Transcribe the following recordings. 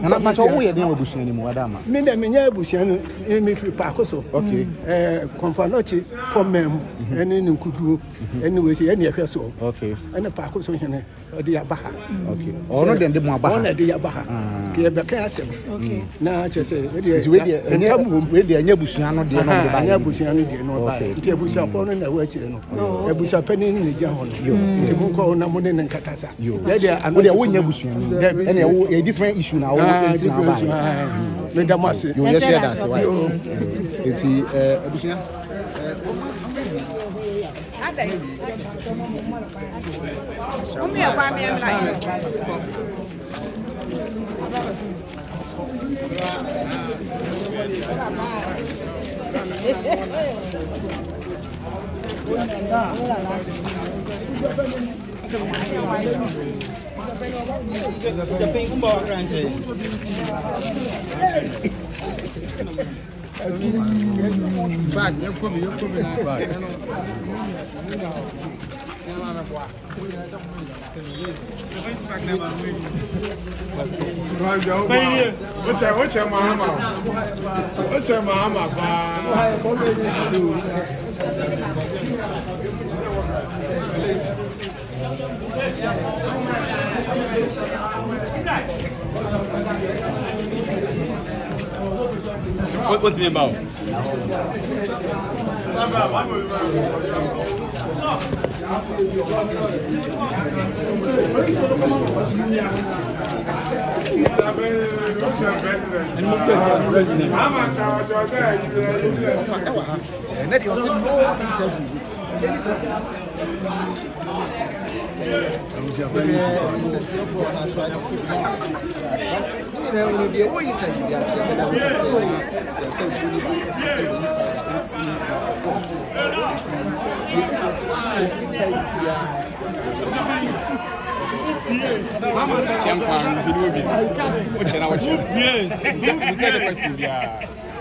na ma so wo ye den obusuani mu adama me na me nya abusuani me fi Parkoso okay konfanochi komem ene nkudu ene we se ene ehwe so okay ene Parkoso hene odi abaha okay ono den de mu abaha ono de abaha ke be ka asem na chese we de anya busua no de no de ba anya busua no de no ba nti abusua fo no na wa chire no Abusuapanin ni gya ho no nti mo ko na mo ne nkatasa de de ano de wo nya busua no ene wo a different issue na wo enti na ba me da mase yo yes ya dance why enti abusua Omi e kwa mi em like. What's your mama? What's your mama? What's me about?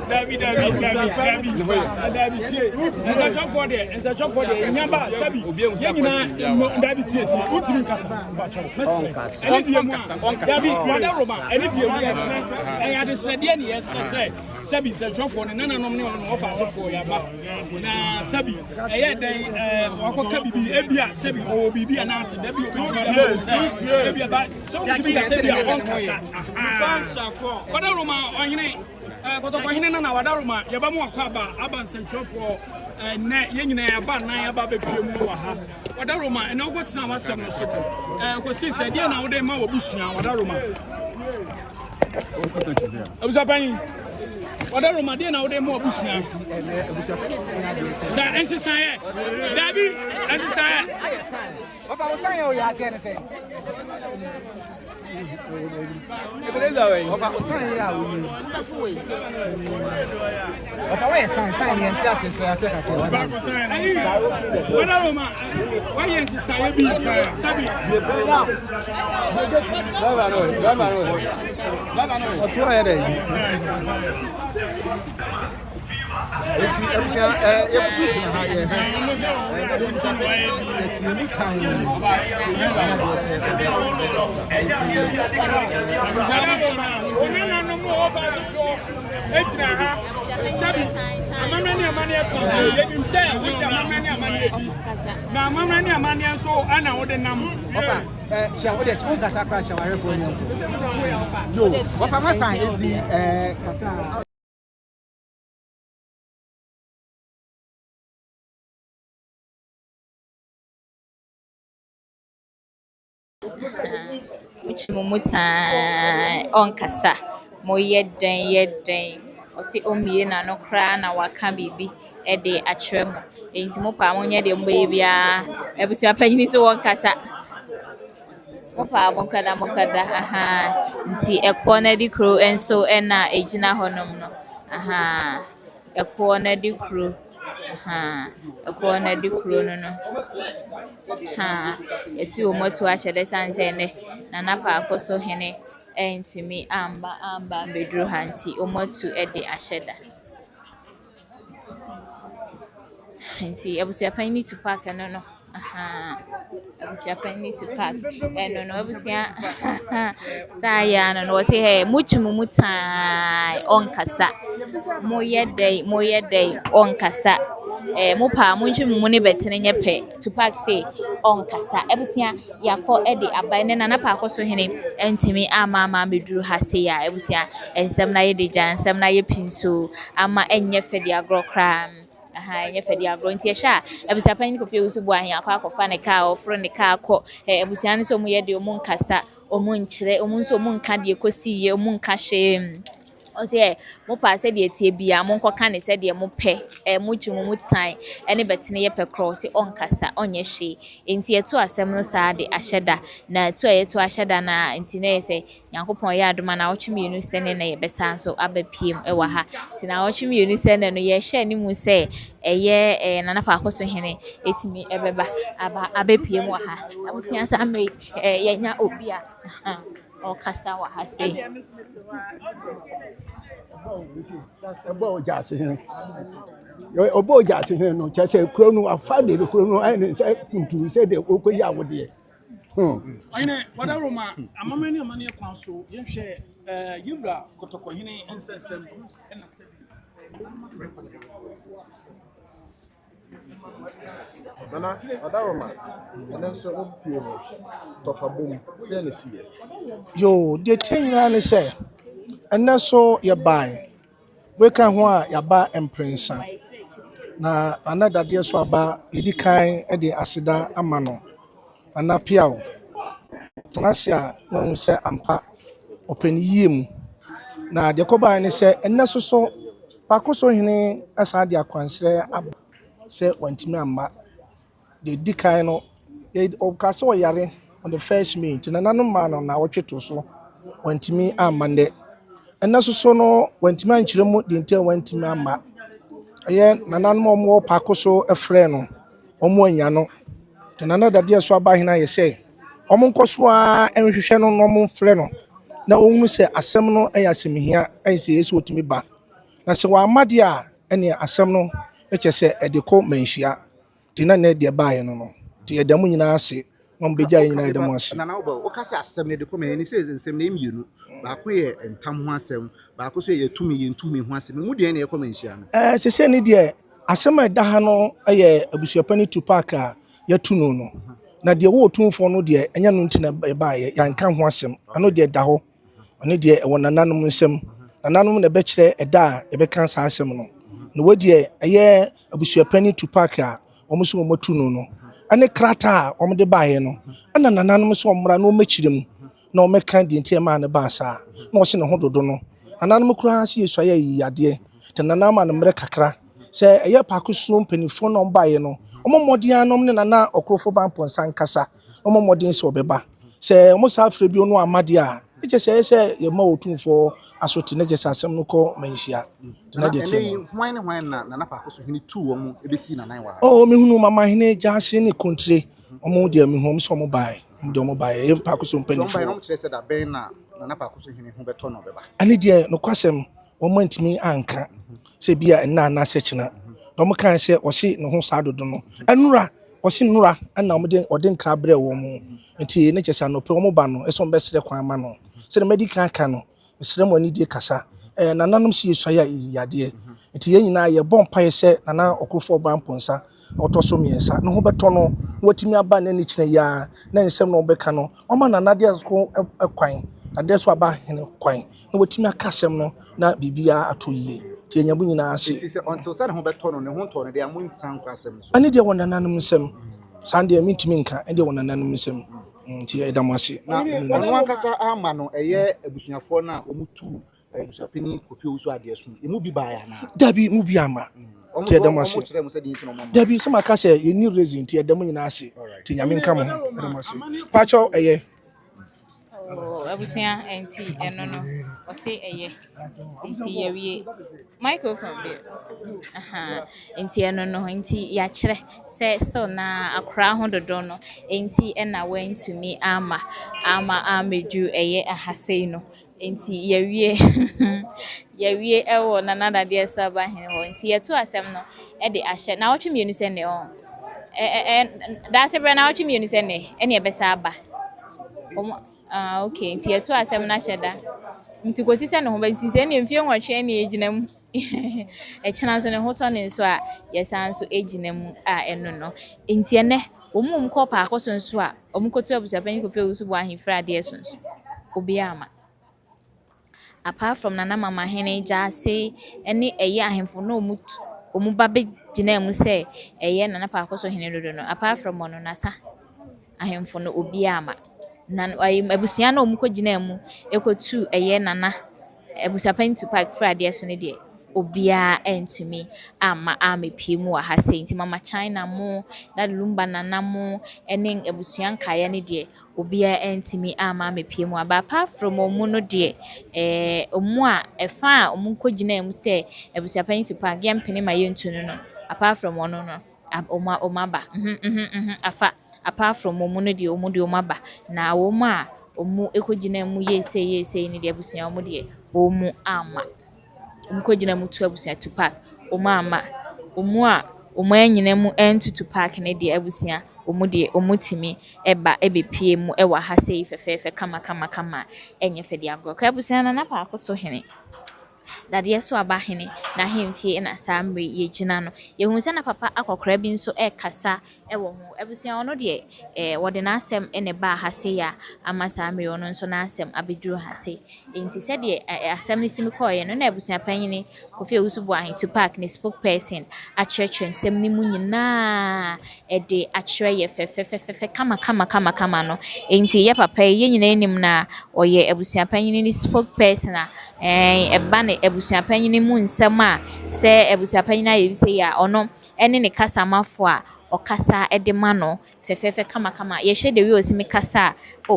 David. As a job for the Nyamba, Sabi, David Tieti, Utim Casa, David, Madaroma, and if you had a said, yes, I said, Sabi, a job for the Nana offer for Yaba. Sabi, I had a Wakabi, Ebia, Sabi, or BB announced, Debbie, so to be a Sabia on Casa. Madaroma, on your name. Parkosohene na wadaruma yabamu akwaba aba nsentwofo na yenyina aba nan aba bepiem wa ha wadaruma ene ogotina wasem no so kosi se dia na wode ma wobusua wadaruma Abusuapanin wadaruma dia na wode ma wobusua sa ensisaye dabi ensisaye ofa wosan yo ya se ne se Ofa osan ya wo ni. Ofa we san ye ntia sentre ase ka ke wada. Wada Roma, why yes say bi sabi. Baba no. Otu aye dey. Eti abusha ebusu tuna ha ye. Ni time. Mumuta on kasa mo yeden osi omie na no kra na waka bibi e de akyerɛ mo enti mo pa mo nye de mbo bia Abusuapanin so won kasa mo pa mo kada aha nti ekwo na di kro enso e na ejina honom no aha ekwo na di kro ekwo na di kro no esi omoto ahyede sanse ne na Parkosohene entumi amba bedru hanti omoto e de ahyeda nti Abusuapanin Tupac no Abusuapanin Tupac no abusua saya no say hey muchimumu tai onkasa moye day onkasa mo pa munchimumu ne betene nyepe Tupac say onkasa abusua yakọ de aban ne nana Parkosohene entimi ama meduru ha say ya abusua ensem na ye deja ensem na ye pinso ama enye fede agro kra enye fede agro nti ehwe a abusuapanin Kofi Ewusu bu ahin akọ ne car ofro ne car akọ abusua ne so mo ye de omu nkasa omu nkyere omu nso omu nka de ekosi ye omu nka hwe o say mo pa se de tie bia mo nkoka ne se de mo pe mo twumu mu tan ene betene ye pe cross onkasa onye hwe enti eto asem no sa de ahyeda na eto eto ahyeda na enti na yese Nyankopon ye adoma na otwemienu se ne na ye besa so abapiem e wa ha ti na otwemienu se ne no ye hwe ni mu se eye nana Parkosohene etimi ebeba abapiem wa ha abusia sa me ye nya obi a okasa wa ha se Ebo jase hen. Obo jase hen no chese kro no afade de kro no ai ne se kuntu se de okoya wode. Ine wada Roma amamani amani kwan so yehwe yibra Kotokohene ensensem ena se Nana, Adaroma, and then so Tofabum, Tennessee. Yo, the thing na say and so you buy. We can wa ya ba emprensa. Na another Dadiesoaba idi kan e de asida amano. Ana piawo. Funasia no say ampa open yiem. Na de ko ba ni say enne so Parkosohene asa de akwansere ab say wantimi amma. De di kan no they okase o yare on the first meet na nanu ma no na wotweto so wantimi amma nde. Enne so no wantimi ankyere mu de ntia wantimi amma. Aye nananom omo Parkoso efre no omo anya no te nana Dadiesoaba hina ye say omo nkoso a enhwehwe no no omo mfre no na ohunu se asem no ayasemhia ayese yesu otimi ba na se wa amade a ene asem no eche se edeko manhia te na na de baaye no no te edamu nyina ase mo beja nyina edamu ase na oba o kase asem ne de ko me ni se nsem na emienu ba ko ye entam ho asem ba ko so ye tumi ho asem mu de na ye ko manhia no se ni de asem eda ha no ye Abusuapanin Tupac a yatu no na de wo tumfo no de enya no ntina baaye yanka ho asem ano de da ho ono de e wonananom nsem nananom na be kire eda e be kan sa asem no na wodi eye Abusuapanin Tupac a omo so mo tu no ane krata omo de baaye no ana nananom so omra no mekirem na o meka de ntia ma ne ba sa na o se ne ho dodo no nananom kura se yesu aye yade te nanama ne mre kakra se eye Parkoso mpanifo no baaye no omo modin anom ne nana okrofo bamponsa nkasa omo modin se obeba se omo sa afre bi ono amade a eche se ye ma otumfo asoti ne jesa asem no ko manhia te na de ti hwan na nana Parkosohene tu omo ebesi na nan wa oh me hunu mama hene jase ne kontre omo de me hom so omo baaye de omo baaye ye Parkoso mpanifo so no kire se da ben na nana Parkosohene ho beto no beba ani de no kwasem omo antimi anka se bia na na sechina omo kan se o se no ho sa dodo no enura o se nura na omo de ode nkra bre wo mu nti ne chesa no pe omo ba no eso mbe sere kwan ma no se the medical aka no sere mo ani die kasa nananom se yesu ya yade nti ye nyina ye bompa ye se nana okrofo bamponsa otoso miensa no ho beto no watimi aba na ni kine ya na nsem no obeka no oma nana de asko kwan Dadiesoaba hene kwan na watimi akasem no na bibia atoyie ti nyabu nyina ase ti se until say ne ho beto no ne ho to no de amun san kwasem so ani de wonananom nsem sande mitimi nka ende wonananom nsem nti edamase na ono akasa ama no eye abusuafo na omutu Abusuapanin Kofi Ewusu ade so emu bi ba ya na dabi mu bi ama ti edamase kire mu se de nti no mo dabi so maka se ye ni reason ti edam nyina ase ti nyame nka mo edamase pacho eye abusua enti eno no o say eye enti yewie microphone be enti eno no enti ya kire say still na akra ho dodo no enti ena went to me ama ameju eye ahasei no enti yewie ewo nana Dadiesoaba hene ho enti yeto asem no e de ahye na wotwe mienu se ne on That's a brand out to me, you say, any besaba. Okay, nti yetu asem na hyeda. Nti kosi se ne ho ba nti se ne mfie nwɔtwe ne egyina mu. E kyena so ne ho tɔ ne nso a yesan so egyina mu a eno no. Nti ene omum kɔ paako so nso a omkoto abusuapanyi kofe usu bo ahemfra de eso nso. Obi ama. Apart from nana mama hene jase ene eye ahemfo no omuba be gyina mu se eye nana Parkosohene dodo no. Apart from ono nasa ahemfo no obi ama. Na abusua na omukɔ gyina mu ekotu eye nana Abusuapanin Tupac Friday so ne de obia entumi ama amepie mu ha sei nti mama China mo na lumba nana mo ene abusua nkae ne de obia entumi ama amepie mu aba apart from omu no de omu a efa a omukɔ gyina mu se Abusuapanin Tupac yempene ma yentu no apart from ono no omaba afa apart from omu no de omaba na omu a omu ekɔgyina mu yesei ne de abusua omu de omu ama omukɔgyina mu tu abusua Tupac omu ama omu a omu anyina mu entu Tupac ne de abusua omu de omu timi eba ebepie mu ewa ha sei fefefe kama enye fede agro kwa abusua na Parkosohene Dadiesoaba hene na hemfie na sambre ye gina no ye hu se na papa akokora bi nso kasa wo ho abusua ono de wode na asem ene ba ha se ya ama sambre ono nso na asem abeduru ha se enti se de asem ni simi koye no na abusua panyini Kofi Usubu ahin Tupac ni spokesperson a church nsem ni mu nyina de akire ye fefefefe kama no enti ye papa ye nyina enim na oye abusua panyini ni spokesperson a eba ne abusuapanyin mu nsɛm a sɛ abusuapanyin aye bi sɛ ya ɔno ɛne ne kasamafo a ɔkasa de ma no fɛfɛɛfɛ kama yɛhwɛ de wi osimi kasa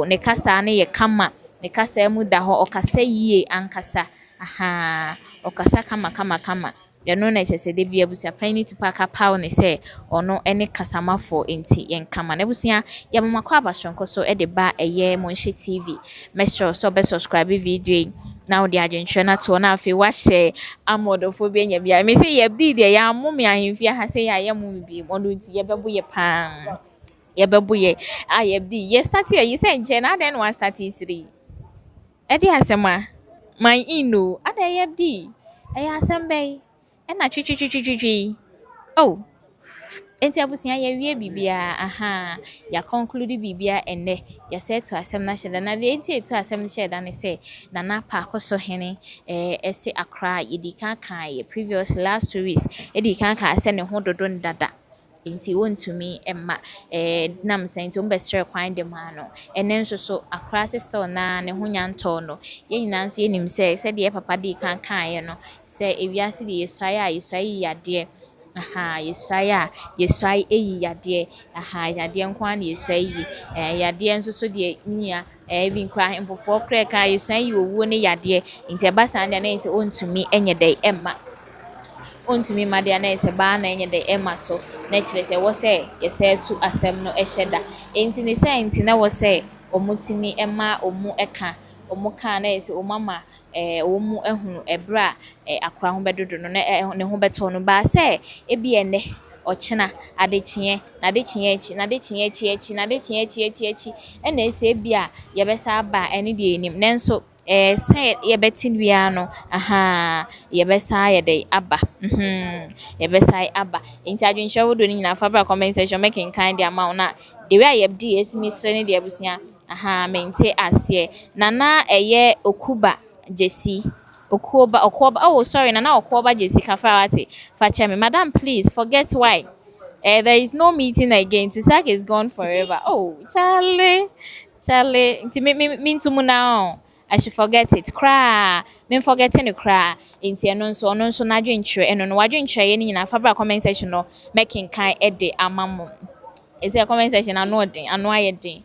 ne kasa ne yɛ kama ne kasa mu da hɔ ɔkasa yie ankasa ɔkasa kama yɛno na kyerɛ sɛ de bi abusuapanyin Tupac apaw ne sɛ ɔno ne kasamafo enti yɛn kama na abusua yɛmamakɔ abasonko so de ba ɛyɛ Monhye TV mɛsrɛ so be subscribe video yi na wo de adwenhwɛ na to na afi wahyɛ amodofo bi anya bia me sɛ yɛbdi de ya amome ahemfia ha sɛ ya yɛmo bi ɔno nti yɛbɛbo yɛ paa yɛbɛbo yɛ yɛbdi yɛ start yɛ sɛ nkyɛ na adan no start isiri ɛde asɛm a my ino ada yɛbdi ɛyɛ asɛm bɛyi ɛna twitwitwitwi enti abusua ya wie bibia ya conclude bibia enne ya say to asem na hyeda na de enti to asem na hyeda ne say nana Parkosohene ese akra yedika kan ye previous last 2 weeks edika kan ase ne ho dodo ndada enti wontumi emma nam senti ombestre kwan de ma no enen so akra sister na ne ho nyanto no ye nyina nso yenim se de papa de kan ye no se ewiase de yesua yade yesua eyi yade yade nkwa na yesua yi yade nso so de nya bi nkwa mfofo kra ka yesua yi owu ne yade nti eba san de na ese ontumi enye dai emma ontumi ma de na ese ba na enye dai emma so na kire se wo se yese tu asem no ehyeda enti ne se enti na wo se omutimi emma omu eka omu ka na ese omama omu ehunu ebra akra ho bedodo no na ne ho beto no ba se ebi ene ochina adechie na adechie echi ena ese bia yebesa aba ene de enim nenso say yebetin wia no yebesa yede aba yebesa aba enti adwenhwe wodo ni nyina fa bra comment section making kind amount na the way yebdi esimi sre ne de abusua mente ase nana eye okuba Jesse Okoba sorry Nana Okoba Jesse Kafarati Fachemi madam please forget why there is no meeting again Tupac is gone forever Charlie mean to now I should forget it cry me forgetting the cry inti eno nso na dwenchre eno no wadwenchre ye ni na fabra comment section no making kind ede amamo is a comment section anu ayedin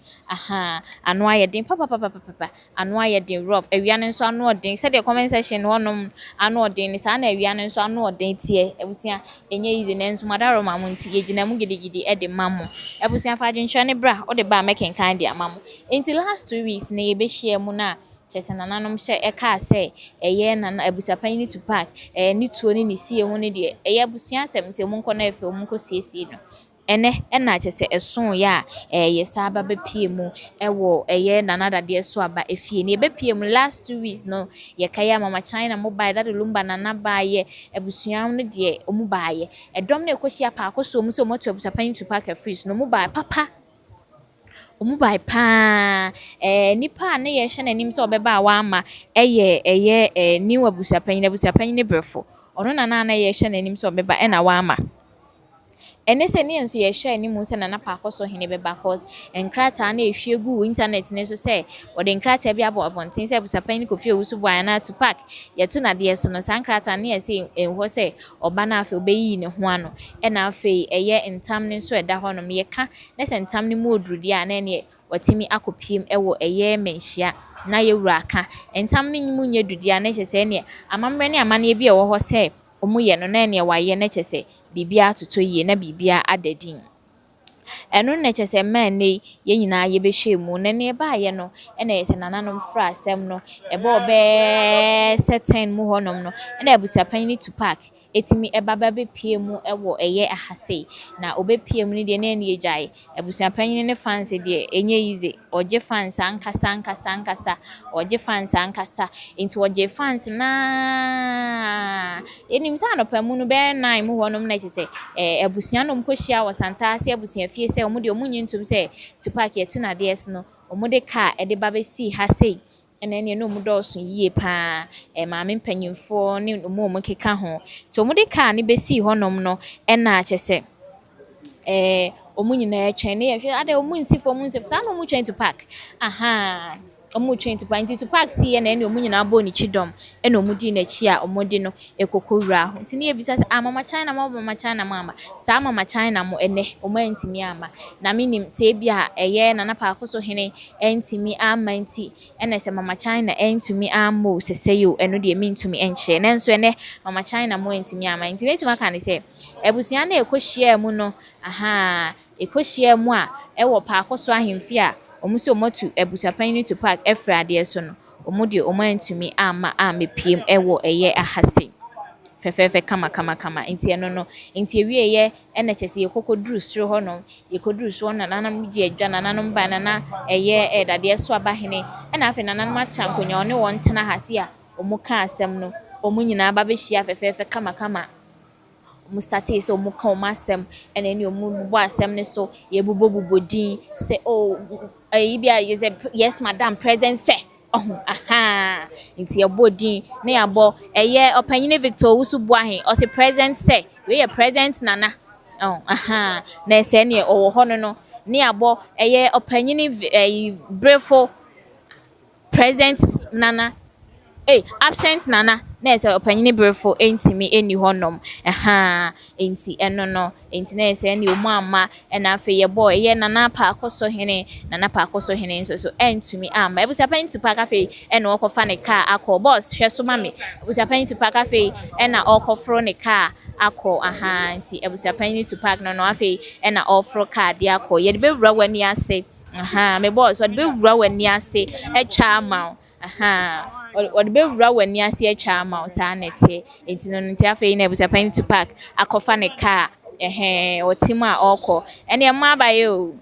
anu ayedin papa anu ayedin rough ewiane nso anu odin said the comment section honom anu odin ni sa na ewiane nso anu odin tie ebusia enye easy nenso madaro mamu nti yegina mu gidigidi e de mamu ebusia fa adwenhwe ne bra o de ba making kind de amamu until last 2 weeks na ye be share mu na chese nananom hye eka ase eye nana Abusuapanin Tupac ni tuo ni sie ho ne de eye abusua asem nti mu nko na efe mu nko siesie no ene na kyɛ sɛ ɛso ya yɛ saa ba bepie mu ɛwɔ ɛyɛ Nana Dadiesoaba efie ne bepie mu last 2 weeks no yɛ kaya mama China mobile Daddy Lumba Nana baayɛ abusua no de ɔmo baayɛ ɛdɔm na ekohyia Parkosohene mu sɛ ɔmo to Abusuapanin Tupac afreeze no mobile papa ɔmo bae paa nipa a ne yɛhwɛ n'anim sɛ ɔbɛba a wama ɛyɛ new abusuapanyin brɛfo ɔno na yɛhwɛ n'anim sɛ ɔbɛba ɛna wama ɛne sɛ ne nso yɛhwɛ anim sɛ Nana Parkosohene bɛba cause nkrataa na ehwie gu internet ne so sɛ ɔde nkrataa bi abɔ abɔnten sɛ abusuapanyin Kofi Owusu bɔ na Tupac yɛto nadeɛ so no saa nkrataa ne yɛsɛ ɛhɔ sɛ ɔba na afei ɔbɛyi ne ho ano ɛna afei ɛyɛ ntam ne nso ɛda hɔ nom yɛka na sɛ ntam ne mu odurudi a na ɛne wɔtimi akɔpiem ɛwɔ ɛyɛ menhyia na yɛwura aka ntam ne mu nyɛ dudi a na kyɛ sɛ ne amammerɛ ne amanneɛ bi ɛwɔ hɔ sɛ ɔmo yɛ no na ɛne wayɛ na kyɛ sɛ bibia atotɔ yie na bibia adadin ɛno na kyɛ sɛ mmaa ne yɛn nyinaa yɛbɛhwɛ mu na ne baayɛ no ɛna yɛ sɛ nananom fra asɛm no ɛbɔ ɔbɛɛ sɛ 10 mu hɔnom no ɛna abusuapanyin Tupac etimi ɛba bɛpie mu ɛwɔ ɛyɛ ahasei na obɛpie mu ne deɛ na ɛne yɛgyae abusuapanyin ne fans deɛ ɛnyɛ easy ɔgye fans ankasa ɔgye fans ankasa nti ɔgye fans na enim sɛ anɔpa mu no bɛɛ 9 mu hɔnom na kyɛ sɛ abusua no mkɔhyia wɔ Santaase abusua fie sɛ ɔmo deɛ ɔmo nye ntom sɛ Tupac yɛto nadeɛ so no ɔmo de car ɛde ba bɛsi ha sei ɛna ɛne no ɔmo dɔɔso yie paa maame mpanyinfoɔ ne ɔmo keka ho nti ɔmo de car ne bɛsi hɔnom no ɛna kyɛ sɛ ɔmo nyinaa twɛn ne yɛhwɛ ade ɔmo nsifo saa na ɔmo twɛn Tupac ɔmo twɛn Tupac nti Tupac si yɛ na ɛne ɔmo nyinaa bɔ ne kyidɔm ɛna ɔmo di n'akyi a ɔmo de no ɛkɔkɔwura ho nti ne yɛbisa sɛ mama China mo ama saa mama China mo ɛnɛ ɔmo antimi ama na menim sɛ bi a ɛyɛ Nana Parkosohene antimi ama nti ɛna sɛ mama China antumi ama o sɛsɛ yo ɛno deɛ mentumi ɛnkyerɛ nanso ɛnɛ mama China mo antimi ama nti ne tima ka ne sɛ abusua na ɛkɔhyia mu no ɛkɔhyia mu a ɛwɔ Parkoso ahemfie a ɔmo sɛ ɔmo atu abusuapanyin Tupac ɛfra adeɛ so no ɔmo deɛ ɔmo antumi ama amepiem ɛwɔ ɛyɛ ahase fɛfɛɛfɛ kama nti ɛno no nti ewie yɛ ɛna kyɛ sɛ yɛkɔkɔduru soro hɔ no yɛkɔduru so na nananom gye adwa nananom ba nana ɛyɛ Dadiesoaba hene ɛna afei nananom atena nkonnwa ɔne wɔn tena hase a ɔmo ka asɛm no ɔmo nyinaa ba bɛhyia fɛfɛɛfɛ kama ɔmo starte sɛ ɔmo ka ɔmo asɛm ɛna ɛne ɔmo bobɔ asɛm ne so yɛbobɔ din sɛ ɛyi bi a yɛsɛ yes madam president sɛ nti yɛbɔ din na yɛabɔ ɛyɛ ɔpanyin Victor Owusu Boahen ɔsɛ president sɛ wei yɛ president Nana na ɛsɛ ne ɔwɔ hɔ no ne yɛabɔ ɛyɛ ɔpanyin brefo president Nana absent Nana na ɛsɛ ɔpanyin brefo ntimi ɛni hɔnom nti ɛno no nti na ɛsɛ ne ɔmo ama ɛna afei yɛbɔ ɛyɛ Nana Parkosohene nso so ɛntumi ama abusuapanyin Tupac afei ɛna ɔkɔfa ne car akɔ boss hwɛ so ma me abusuapanyin Tupac afei ɛna ɔkɔforo ne car akɔ nti abusuapanyin Tupac no afei ɛna ɔforo car de akɔ yɛde bɛwura w'ani ase me boss wɔde bɛwura w'ani ase ɛtwa ama ɔde bɛwura w'ani ase atwa ama wo saa na ɛteɛ nti no nti afei na abusuapanyin Tupac akɔfa ne car ɔte mu a ɔkɔ ɛne ɛmo abayɛ o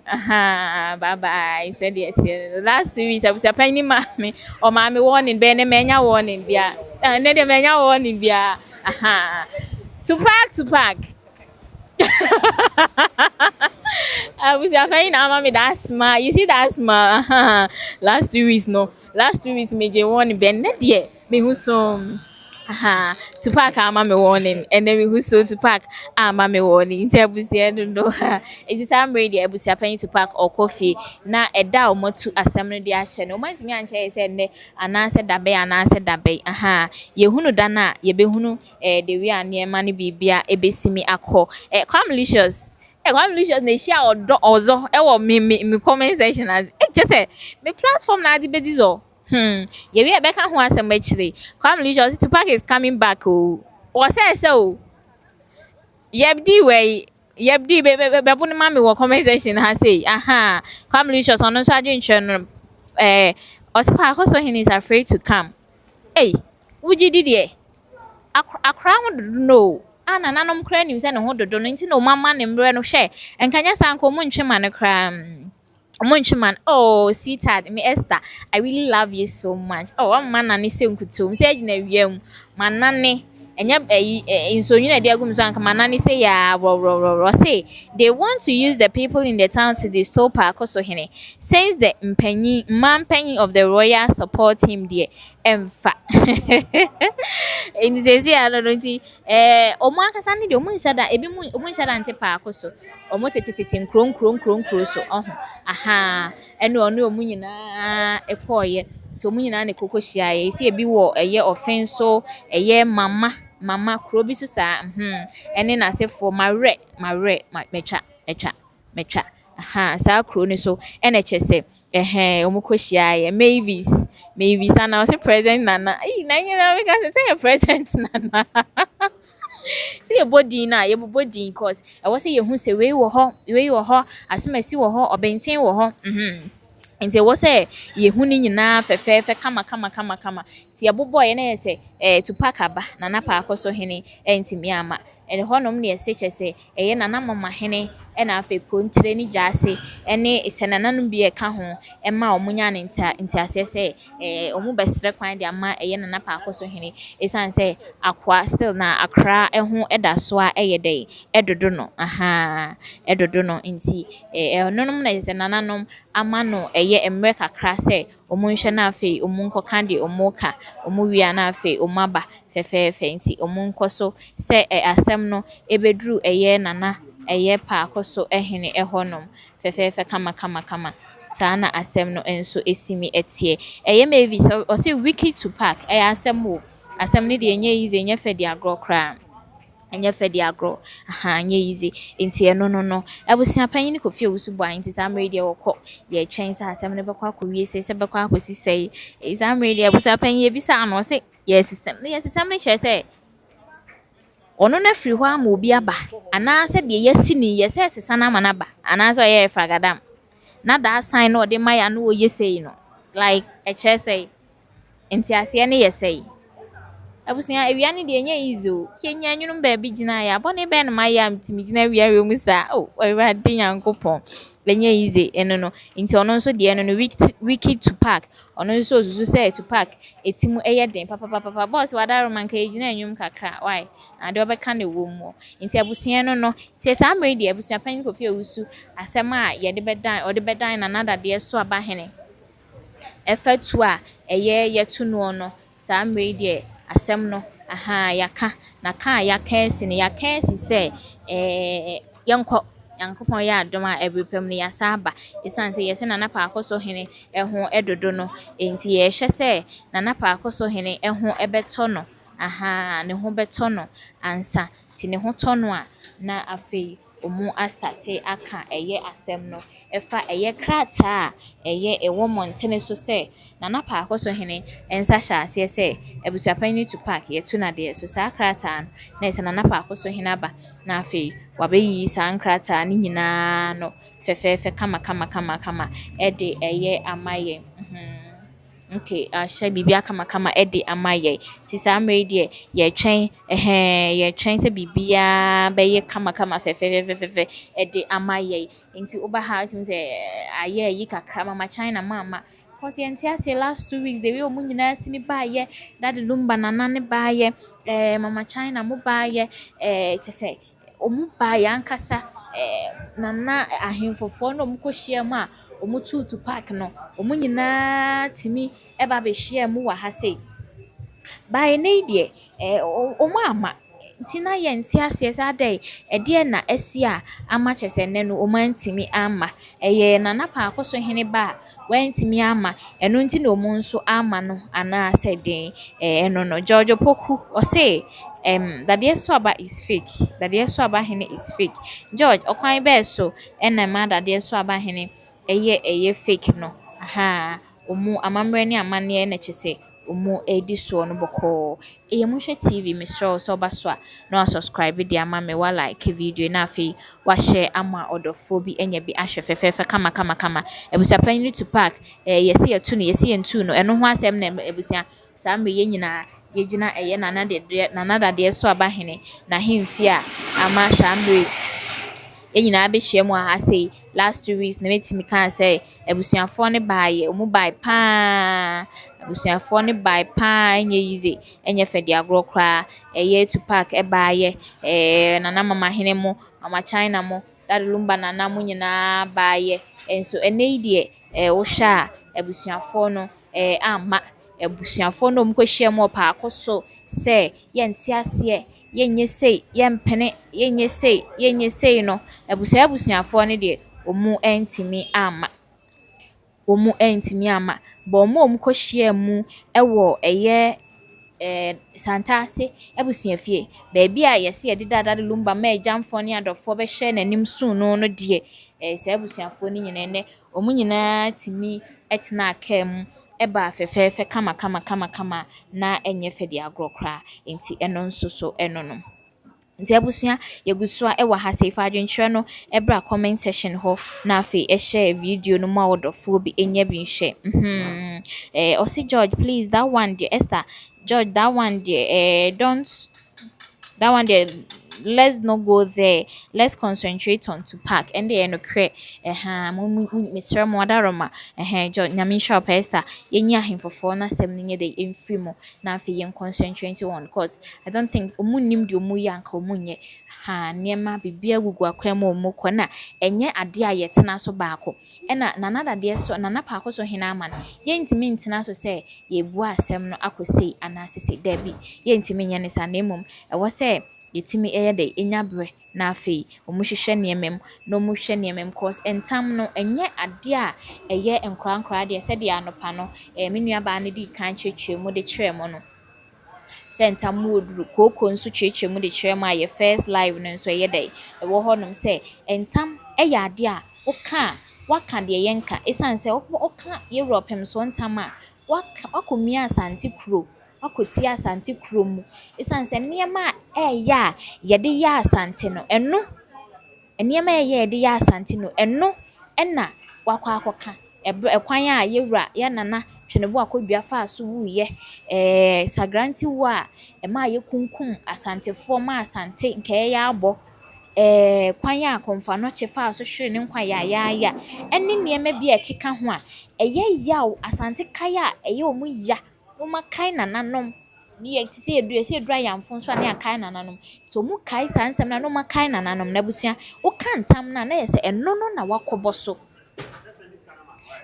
bye bye sɛdeɛ ɛteɛ last 2 weeks abusuapanyin maame ɔmaame warning bɛɛ ne mɛnya warning bia ne deɛ mɛnya warning bia Tupac abusuapanyin na ama me that smile you see that smile last 2 weeks meje warning bɛn ne deɛ mehu so Tupac ama me warning and then mehu so Tupac ama me warning nti abusua dodo eti saa mmerɛ deɛ abusuapanyin Tupac ɔkɔ fie na ɛda a ɔmotu asɛm no de ahyɛ no ɔmantimi ankyɛ sɛ nnɛ anaasɛ dabe yɛhunu da na yɛbɛhunu the way a nneɛma no biribia ɛbɛsimi akɔ Kwamlicious na ehyia ɔzɔ ɛwɔ me comment section as just say me platform na ade bedi zo yewi ebeka ho asɛm akyire Kwamlicious Tupac is coming back o say so yebdi bebo no ma me wɔ comment section ha say Kwamlicious ono so adwentwe no Parkosohene is afraid to come wuji didie akra ho no nananom kra nim se ne ho dodo no nti na omama ne mbre no hwe enkanya sanko mo ntwema ne kra Munchman, oh sweetheart, me Esther, I really love you so much. Oh, one man and his uncle said na wiem, man nanny, and yep, in so you know, dear Gumzank, manani say, yeah, say they want to use the people in the town to distort Parkosohene. Since the penny of the royal support him there, and fa. In says, yeah, I don't know, Omaka Sandy, the moon shada, a bit moon shada ante Parkoso, or motitin cron so, aha, and no ɔmo nyinaa ɛkɔɔ yɛ nti ɔmo nyinaa na ɛkɔkɔ hyia yɛ esi ebi wɔ ɛyɛ ɔfɛn so ɛyɛ mama kuro bi so saa ɛne n'asefo mɛtwa aha saa kuro ne so ɛna ɛkyɛ sɛ ɔmo kɔ hyia yɛ Mavis ana ɔsɛ present nana ayi na nyina we ka sɛ yɛ present nana. See your body na your body cause I was say you who say wei wɔ hɔ asomasi wɔ hɔ ɔbɛnten wɔ hɔ nti ɛwɔ sɛ yɛhu ne nyinaa fɛfɛɛfɛ kama ti abobɔ yɛ na yɛ sɛ Tupac aba Nana Parkosohene ntimi ama ɛne hɔnom ne yɛsɛ kyɛ sɛ ɛyɛ Nana Mama Hene ɛna afei Kontire ne Gyase ɛne sɛnananom bi ɛka ho ɛma ɔmo nya ne ntiaseɛ sɛ ɔmo bɛsrɛ kwan de ama ɛyɛ Nana Parkosohene ɛsiane sɛ akoa still na akra ɛho ɛda so a ɛyɛ dɛ ɛdodo no ɛdodo no nti ɛnonom na yɛsɛ nananom ama no ɛyɛ mmerɛ kakra sɛ ɔmo nhwɛ na afei ɔmo nkɔka de ɔmo ka ɔmo wia na afei ɔmo aba fɛfɛɛfɛ nti ɔmo nkɔ so sɛ asɛm no ebeduru ɛyɛ Nana ɛyɛ Parkosohene ɛhɔnom fɛfɛɛfɛ kama saa na asɛm no nso esimi ɛteɛ ɛyɛ Mavis ɔsɛ Wiki Tupac ɛyɛ asɛm o asɛm ne deɛ ɛnyɛ easy ɛnyɛ fɛ de agorɔ koraa ɛnyɛ fɛ de agorɔ ɛnyɛ easy nti ɛno no abusuapanyin ne Kofi Owusu bɔ ayi nti saa mmere deɛ wɔkɔ yɛtwɛn sɛ asɛm no bɛkɔ akɔwie sɛ bɛkɔ akɔsi sɛe saa mmere deɛ abusuapanyin ebisa ano ɔsɛ yɛsesɛm ne kyerɛ sɛ ɔno na firi hɔ ama obi aba anaasɛ deɛ yɛsi ne yɛsɛ sesa na ama n'aba anaasɛ ɔyɛ fragadam na daa sign na ɔde ma ya no wɔyɛ sɛe no like ɛkyerɛ sɛ nti aseɛ ne yɛ sɛe abusua ewia ne deɛ ɛnyɛ easy o kenya nwunum baabi gyina ya abɔ ne bɛn no ma ya mtimi gyina wia we mu saa o Awurade Nyankopɔn ɛnyɛ easy ɛno no nti ɔno nso deɛ no Wiki Tupac ɔno nso osusu sɛ Tupac etimu ɛyɛ den papa boss wadaro man ka gyina nwum kakra why na de ɔbɛka ne wɔ mu nti abusua no tie saa mmere deɛ abusua panyin Kofi Owusu asɛm a yɛde bɛdan ɔde bɛdan Nana Dadiesoaba Hene ɛfatu a ɛyɛ yɛtu no saa mmere deɛ asɛm no yaka na ka yaka esi ne yaka esi sɛ yɛnkɔ Nyankopɔn yɛ adom a ɛbrepam no yɛasa aba ɛsiane sɛ yɛsɛ Nana Parkosohene ɛho ɛdodo no enti yɛhwɛ sɛ Nana Parkosohene ɛho ɛbɛtɔ no ne ho bɛtɔ no ansa ti ne ho tɔ no a na afei ɔmo astate aka ɛyɛ asɛm no ɛfa ɛyɛ krataa a ɛyɛ ɛwɔ mmɔntene so sɛ Nana Parkosohene ɛnsa hyɛ aseɛ sɛ abusuapanyin Tupac yɛtu nadeɛ so saa krataa no na ɛsɛ Nana Parkosohene aba na afei wabɛyiyi saa nkrataa ne nyinaa no fɛfɛɛfɛ kama ɛde ɛyɛ ama yɛn okay ahyɛ biribi akama ɛde ama yɛn ti saa mmere deɛ yɛtwɛn sɛ biribiara bɛyɛ kama fɛfɛɛfɛ ɛde ama yɛn nti woba ha tim sɛ ayɛ yi kakra mama China mama cause yɛnte ase last 2 weeks the way ɔmo nyinaa simi baayɛ Daddy Lumba Nana ne baayɛ mama China mo baayɛ kyɛ sɛ ɔmo baayɛ ankasa Nana ahemfofoɔ na ɔmo kɔhyia mu a ɔmo Tupac no ɔmo nyinaa timi ɛba bɛhyia mu wɔ ha sei bae ne deɛ ɔmo ama nti na yɛnte aseɛ sɛ adɛn ɛdeɛ na ɛsi a ama kyɛ sɛ nnɛ no ɔmo antimi ama ɛyɛ Nana Parkosohene ba a wantimi ama ɛno nti na ɔmo nso ama no anaasɛ den ɛno no George Poku ɔse Dadiesoaba is fake. Dadiesoaba Hene is fake. George, okwan bɛɛ so ɛna ma Dadiesoaba Hene ɛyɛ fake no. Omu amammerɛ ne amanneɛ na kyɛ sɛ omu edi so no bɔkɔɔ. Mohwɛ TV mesrɛ wo sɛ ɔba so a na subscribe de ama me wa like video na afei wa share ama ɔdɔfoɔ bi anya bi ahwɛ fɛfɛɛfɛ kama. Abusuapanyin Tupac yɛsi yɛtu no ɛno ho asɛm na abusua saa mmere yɛ nyinaa yɛgyina ɛyɛ nana dadeɛ so aba hene na hemfi a ama saa mmere yɛn nyinaa bɛhyia mu aha sei last 2 weeks na mɛtumi kaa sɛ abusuafoɔ no baeɛ ɔmo bae paa abusuafoɔ no bae paa ɛnyɛ easy ɛnyɛ fɛde agorɔ koraa ɛyɛ Tupac ɛbaeɛ nana mama hene mo mama China mo Daddy Lumba nana mo nyinaa baeɛ nso ɛnɛ yi deɛ wohwɛ a abusuafoɔ no amma abusuafoɔ no ɔmo kɔhyia mu wɔ Parkoso sɛ yɛnte aseɛ yɛnyɛ sei yɛmpene yɛnyɛ sei no abusuafoɔ no deɛ ɔmo ɛntimi ama but ɔmo kɔhyia mu ɛwɔ ɛyɛ Santase abusuafie baabi a yɛse yɛdeda Daddy Lumba ma agyamfoɔ ne adɔfoɔ bɛhwɛ n'anim suu no deɛ saa abusuafoɔ no nyinaa nɛ ɔmo nyinaa timi ɛtena aka mu ɛba fɛfɛɛfɛ kama na ɛnyɛ fɛde agorɔ koraa nti ɛno nso so ɛno no nti abusua yɛgu so a ɛwɔ ha sɛ ifa adwenkyerɛ no ɛbra comment section hɔ na afei ɛhyɛ video no mu a wɔdɔfoɔ bi ɛnya bi nhwɛ ɔsi George please that one deɛ Esther George that one deɛ that one deɛ let's not go there let's concentrate on Tupac and the nokorɛ Mr. Modaroma George nyame nhyɛ ɔpɛ Esther yɛnyi ahemfofoɔ no asɛm no nyɛ de ɛmfiri mu na afei yɛn concentrate on cause I don't think ɔmo nim deɛ ɔmo yɛ anka ɔmo nyɛ nneɛma bibia gugu akwan mu ɔmo kɔ na ɛnyɛ ade a yɛtena so baako ɛna nana dadeɛ so nana Parkosohene ama no yɛntimi ntena so sɛ yɛbua asɛm no akɔsei anaasese dabi yɛntimi nyɛ ne saa na mmom ɛwɔ sɛ yɛtimi ɛyɛ de ɛnya berɛ na afei ɔmo hwehwɛ nneɛma mu na ɔmo hwɛ nneɛma mu cause ntam no ɛnyɛ ade a ɛyɛ nkora deɛ sɛdeɛ anopa no me nuabaa no di kan kyerɛkyerɛ mu de kyerɛ mu no sɛ ntam mu oduru kooko nso kyerɛkyerɛ mu de kyerɛ mu a yɛ first live no nso ɛyɛ dɛ ɛwɔ hɔnom sɛ ntam ɛyɛ ade a waka deɛ yɛnka ɛsiane sɛ woka yɛwura ɔpemsoɔ ntam a wakɔmia asante kuro wakɔti asante kuro mu ɛsiane sɛ nneɛma a ɛyɛ a yɛde yɛ asante no nneɛma a yɛde yɛ asante no ɛno ɛna wakɔ akɔka ɛkwan a yɛwura yɛnana Twenebo akɔdua fa so wuyɛ sagranti wo a ɛma yɛkunkum asantefoɔ ma asante nkɛyɛ abɔ kwan a akɔmfa no kye fa so hwere ne nkwa yaaya ɛne nneɛma bi a ɛkeka ho a ɛyɛ yaw asante kaya a ɛyɛ ɔmo ya ɔmo kai nananom ne yɛ ti sɛ yɛdura yamfo nso a ne akai nananom to ɔmo kai saa nsɛm na no makai nananom na busua woka ntam na yɛ sɛ ɛno no na wakɔbɔ so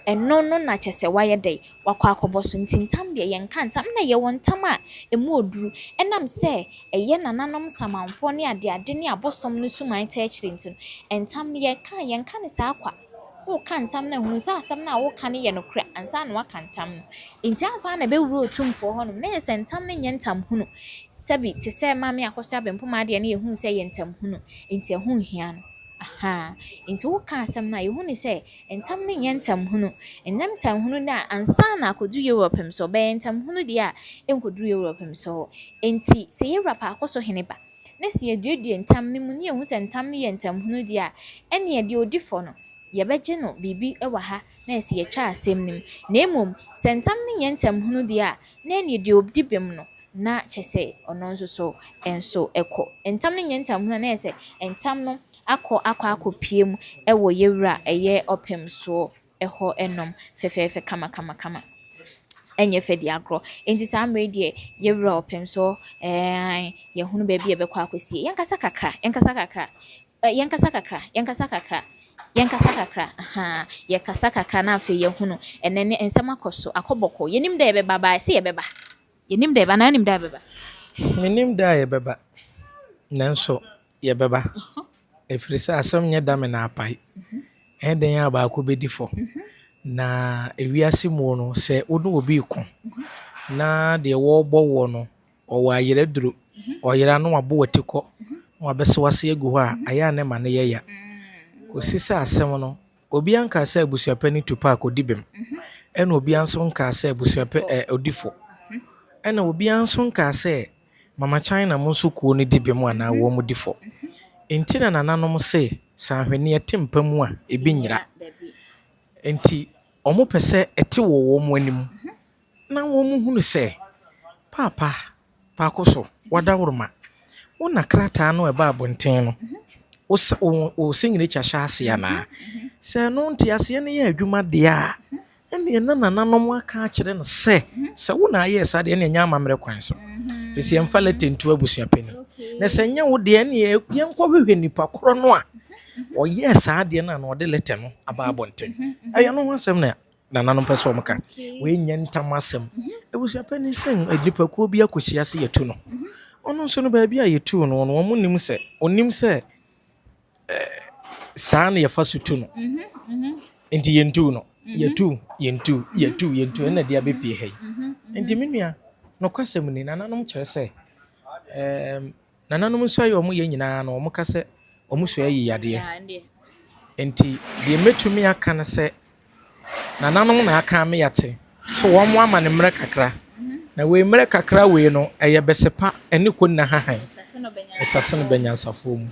ɛno no na kyɛ sɛ wayɛ dɛ wakɔ akɔbɔ so nti ntam deɛ yɛnka ntam na yɛwɔ ntam a ɛmu oduru ɛnam sɛ ɛyɛ nananom samanfoɔ ne ade ne abɔsom no suman ta akyire nti no ntam no yɛnka ne saa kwa woka ntam na hunu sɛ asɛm na woka ne yɛ no kora ansa na waka ntam no nti ansa na bɛwuro otumfoɔ hɔnom na yɛ sɛ ntam no nyɛ ntam hunu sɛbi te sɛ maame akɔso abɛmpoma adeɛ ne yɛhunu sɛ yɛ ntam hunu nti ɛho nhia no nti woka asɛm na yɛhunu sɛ ntam no nyɛ ntam hunu ntam hunu na ansa na akɔduru Europe so bɛyɛ ntam hunu deɛ a ɛnkɔduru Europe so nti sɛ yɛwura Parkosohene ba na sɛ yɛduadua ntam no mu ne yɛhu sɛ ntam no yɛ ntam hunu deɛ a ɛne yɛde odi fɔ no yɛbɛgye no biribi ɛwɔ ha na yɛsɛ yɛtwa asɛm no mu na mmom sɛ ntam no nyɛ ntam hunu deɛ a na ɛne yɛde odi bem no na kyɛ sɛ ɔno nso so ɛnso ɛkɔ ntam no nyɛ ntam hunu na yɛsɛ ntam no akɔ mu ɛwɔ yɛwura ɛyɛ ɔpemsoɔ ɛhɔ ɛnom fɛfɛɛfɛ kama ɛnyɛ fɛde agorɔ nti saa mmere deɛ yɛwura ɔpemsoɔ yɛhunu baabi yɛbɛkɔ akɔsie yɛnkasa kakra yɛkasa kakra na afei yɛhunu ɛnɛ ne nsɛm akɔ so akɔbɔkɔ yɛnim dɛ yɛbɛba baa sɛ yɛbɛba yɛnim dɛ yɛbɛba na yɛnim dɛ yɛbɛba menim dɛ yɛbɛba nanso yɛbɛba ɛfiri sɛ asɛm nyɛ da me na apae ɛdɛn a baako bɛdi fɔ na ewiase mu no sɛ wone obi ko na deɛ wɔrebɔ wɔ no ɔwɔ ayerɛ duro ɔyera no wabɔ wati kɔ na wabɛsɛ wase agu hɔ a ayɛ a ne ma ne yɛya kɔsi sɛ asɛm no obi anka sɛ Abusuapanin Tupac ɔdi bem ɛna obi nso nka sɛ ɔdi fɔ ɛna obi nso nka sɛ Mama China mo nso kuo no di bem anaa wɔn mo di fɔ nti na nananom sɛ sɛ ahwenneɛ te mpa mu a ebi nyira nti ɔmo pɛ sɛ ɛte wɔ wɔn anim na wɔn hunu sɛ papa Parkoso wadawroma wona krata no eba abonten no o singire kyahya ase ana se no nti ase ne ya adwuma de a ene na nananom aka akire no se wona aye sa de ne nya amamre kwan so pese emfa letentu abusuapani na se nya wo de ne ye nkɔ hwehwɛ nipa koro no a oye sa de na na ode lete no aba abonten aye no ho asɛm na nananom pese omka we nya ntam asɛm abusuapani sen nipa ko bi akohyia se yetu no ono nso no ba bia yetu no no mo nim se onim se saa na yɛfa so tu no enti yentu no yentu na dia bepie hai enti menua no kwasɛm ni nananom kyerɛ sɛ nananom nso ayɛ ɔmo yɛ nyinaa no ɔmo ka sɛ ɔmo so ayi yadeɛ enti deɛ metumi aka no sɛ nananom na aka me yate so wɔn ama ne mmerɛ kakra na we mmerɛ kakra we no ɛyɛ bɛsepa ɛne ko na hahan ɛtase no bɛnyansafo mu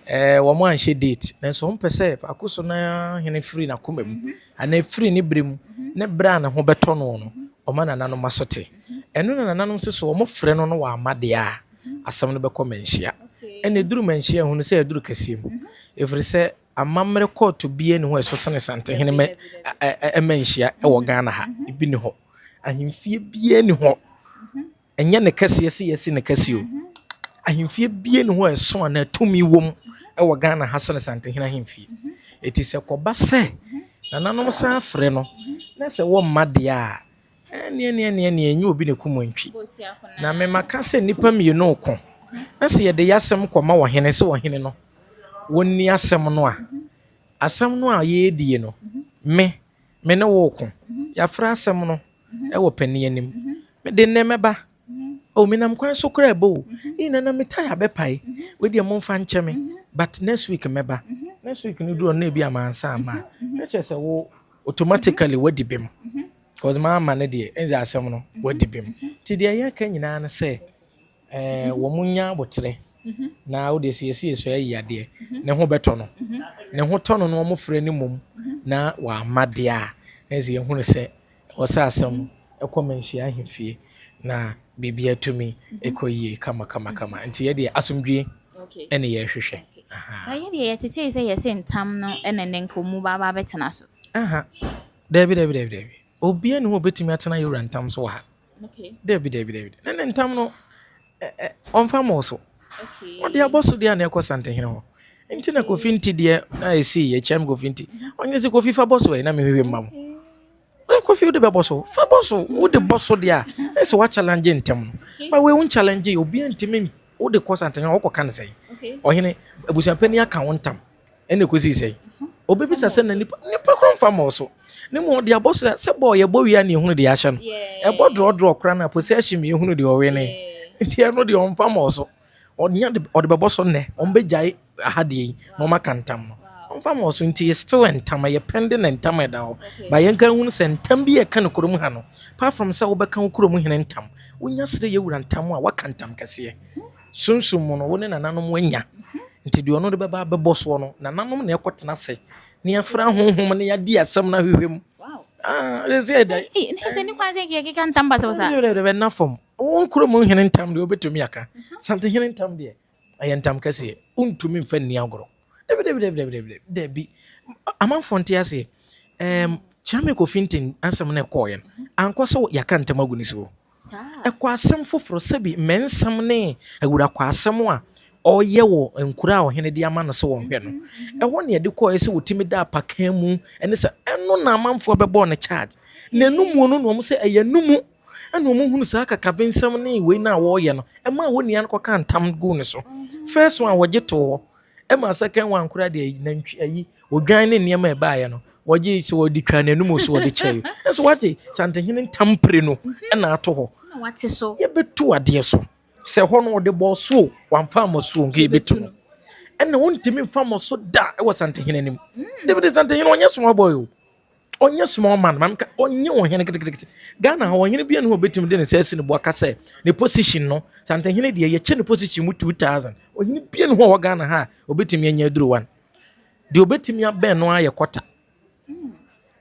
wɔn anhyɛ date na nso wɔn pɛ sɛ Parkoso na hene free na kɔma mu ana free ne bere mu ne bra na ho bɛtɔ no no ɔma nananom asote ɛno na nananom so wɔn frɛ no no wɔ amade a asɛm no bɛkɔ manhyia ɛna eduru manhyia ho no sɛ eduru kɛseɛ mu ɛfiri sɛ amammerɛ kɔɔto bie ne ho ɛso sene sante hene manhyia ɛwɔ Ghana ha ebi ne hɔ ahemfie bie ne hɔ ɛnyɛ ne kɛseɛ sɛ yɛsi ne kɛseɛ o ahemfie bie ne hɔ ɛso ana tumi wom ɛwɔ Ghana ha sene sante hene ahemfie eti sɛ kɔba sɛ nananom san frɛ no na sɛ wɔ mmade a ne enyi obi ne kumantwi na me maka sɛ nipa mienu ko na sɛ yɛde yasɛm kɔma wɔ hene sɛ wɔ hene no wonni asɛm no a asɛm no a yɛdie no me ne wo ko yɛafra asɛm no ɛwɔ pani anim me de nne meba o me nam kwan so kra ebo ina na me taya bepai we de mo mfa nche me but next week meba next week no do na bi amansa ama na che se wo automatically wadi bem because my man de enza asem no wadi bem ti de ya ka nyina na se wo munya botre na wo de sie so yade ne ho beto no ne ho to no mo frɛ ni mom na wa amade a enza ye hu se wo sa asem ekomenhia ahemfie na bibia tumi ekoyie kama nti ye de asomdwe ene ye hwehwɛ na ye de ye tete sɛ ye se ntam no ene ne nkomu baba betena so David obia ne ho betumi atena yura ntam so ha David na ne ntam no onfa mo so ode aboso de na ekosante hene ho nti na kofi nti de na esi ye chem kofi nti onye se kofi fa boso na mehwehwe mam kofi de beboso fa boso wo de boso de a ese wa challenge ntam no ba we un challenge obia ntimi wo de kosante hene wo kokan sei ohene abusuapani aka wontam ene kosi sei obebisa sɛ na nipa kronfa mo so ne mo de aboso sɛ bo ye bo wia ne ehunu de ahye no e bo dro kra na possession me ehunu de owe ne nti eno de onfa mo so onya de beboso ne ombegyae ahade no makantam no onfa mo so nti still entam ye pende na entam da ho ba yenka hunu sɛ entam bi ye ka no kurom ha no apart from sɛ wo bɛka kurom hene entam wonya sere ye wura entam a wakantam kɛse sunsum mo no wo ne nananom wanya nti de ono de beba beboso no nananom na ekotena sɛ ne afra honhom ne yadi asɛm na hwehwem rezeda ne ni kwa sɛ ke kan tamba sɛ sa de na fom won kurom hene entam de obetumi aka sante hene entam de aye entam kɛse untumi mfa ni agoro debi amanfo nte ase chame kofintin asɛm na ekoye anko so yaka ntam aguni so ekwa asɛm foforo sebi mensam ne awura kwa asɛm a ɔyɛ wo nkura a ɔhene de ama no so wɔn hwɛ no ɛhɔ ne yɛde kɔɔ sɛ wotimi da apakan mu ɛne sɛ ɛno na amanfoɔ bɛbɔ no charge na numu no nom sɛ ɛyɛ numu ɛna ɔmo hunu saa kakabensɛm ne wei na wɔyɛ no ɛma wɔ nia no kɔka ntam gu ne so first one wɔgye to hɔ ɛma second one nkura de nantwi ayi odwan ne nneɛma ɛbaayɛ no wɔgye sɛ wɔde twa n'anum so wɔde kyɛe ɛso wɔgye santehene ntampre no ɛna ato hɔ na wate so yɛbɛtu adeɛ so sɛ hɔ no de bɔ so wamfa mo so nge betu no ɛna wontimi mfa mo so da ɛwɔ santehene nim David santehene onye small boy o onye small man mamka onye ohene kitikiti Ghana ha ohene bia no betum de ne sɛsi ne bo aka sɛ ne position no santehene de ye kye ne position mu 2000 ohene bia no ho Ghana ha obetumi anya duru 1 de obetumi abɛn no ayɛ quarter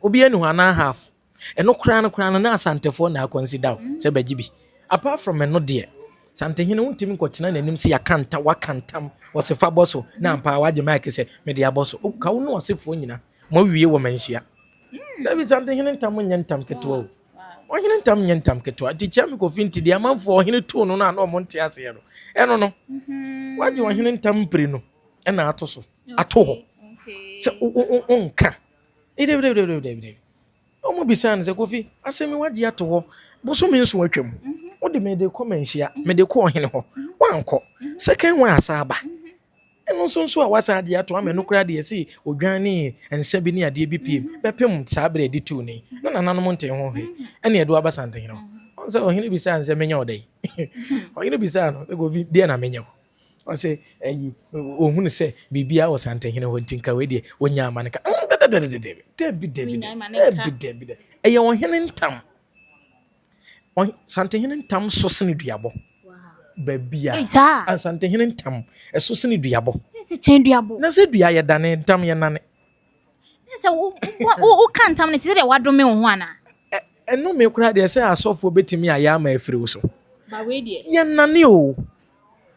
obi anu ana half ɛno kra no na asantefo na consider sɛ bagibi apart from ɛno de santehene wontimi nkɔtena nanim sɛ yakanta wakantam wɔse fa bɔso na ampa wagye mic sɛ mede abɔso ka wo no ɔsefoɔ nyina ma wie wɔ manhyia dabi santehene ntam nyɛ ntam ketewa o ɔhene ntam nyɛ ntam ketewa nti kyia me kɔfi nti deɛ amanfoɔ ɔhene too no no a na ɔmo nte aseɛ no ɛno no wagye ɔhene ntam mpire no ɛna ato so ato hɔ sɛ ɔnka ɛdɛbidɛbidɛbidɛbidɛbi ɔmo bisa no sɛ kofi asɛmi wagye ato hɔ bosome nso atwam wode mede kɔ manhyia mede kɔ ɔhene hɔ wankɔ second one asaba ɛno nso a wasa adeɛ ato ama no kora deɛ sɛ odwan ne nsa bi ne adeɛ bi piem bɛpem saa berɛ adi tu ne na nananom nte ho hwɛ ɛne ɛdo aba santehene hɔ ɔsɛ ɔhene bisa nsɛ menyɛ ɔdɛ ɔhene bisa no ɛkɔ deɛ na menyɛ hɔ ɔsɛ ɛyi ohunu sɛ bibia wɔ santehene hɔ nti nka wei deɛ onya ama ne ka dabi ɛyɛ ɔhene ntam santehene ntam so sene duabɔ babia santehene ntam ɛso sene duabɔ na sɛ dua yɛ dane ntam yɛ nane sɛ wo ka ntam ne te sɛ deɛ wadome wo ho ana ɛno me kora deɛ sɛ asɔfoɔ bɛtumi ayɛ ama afiri wo so ba we deɛ yɛ nane o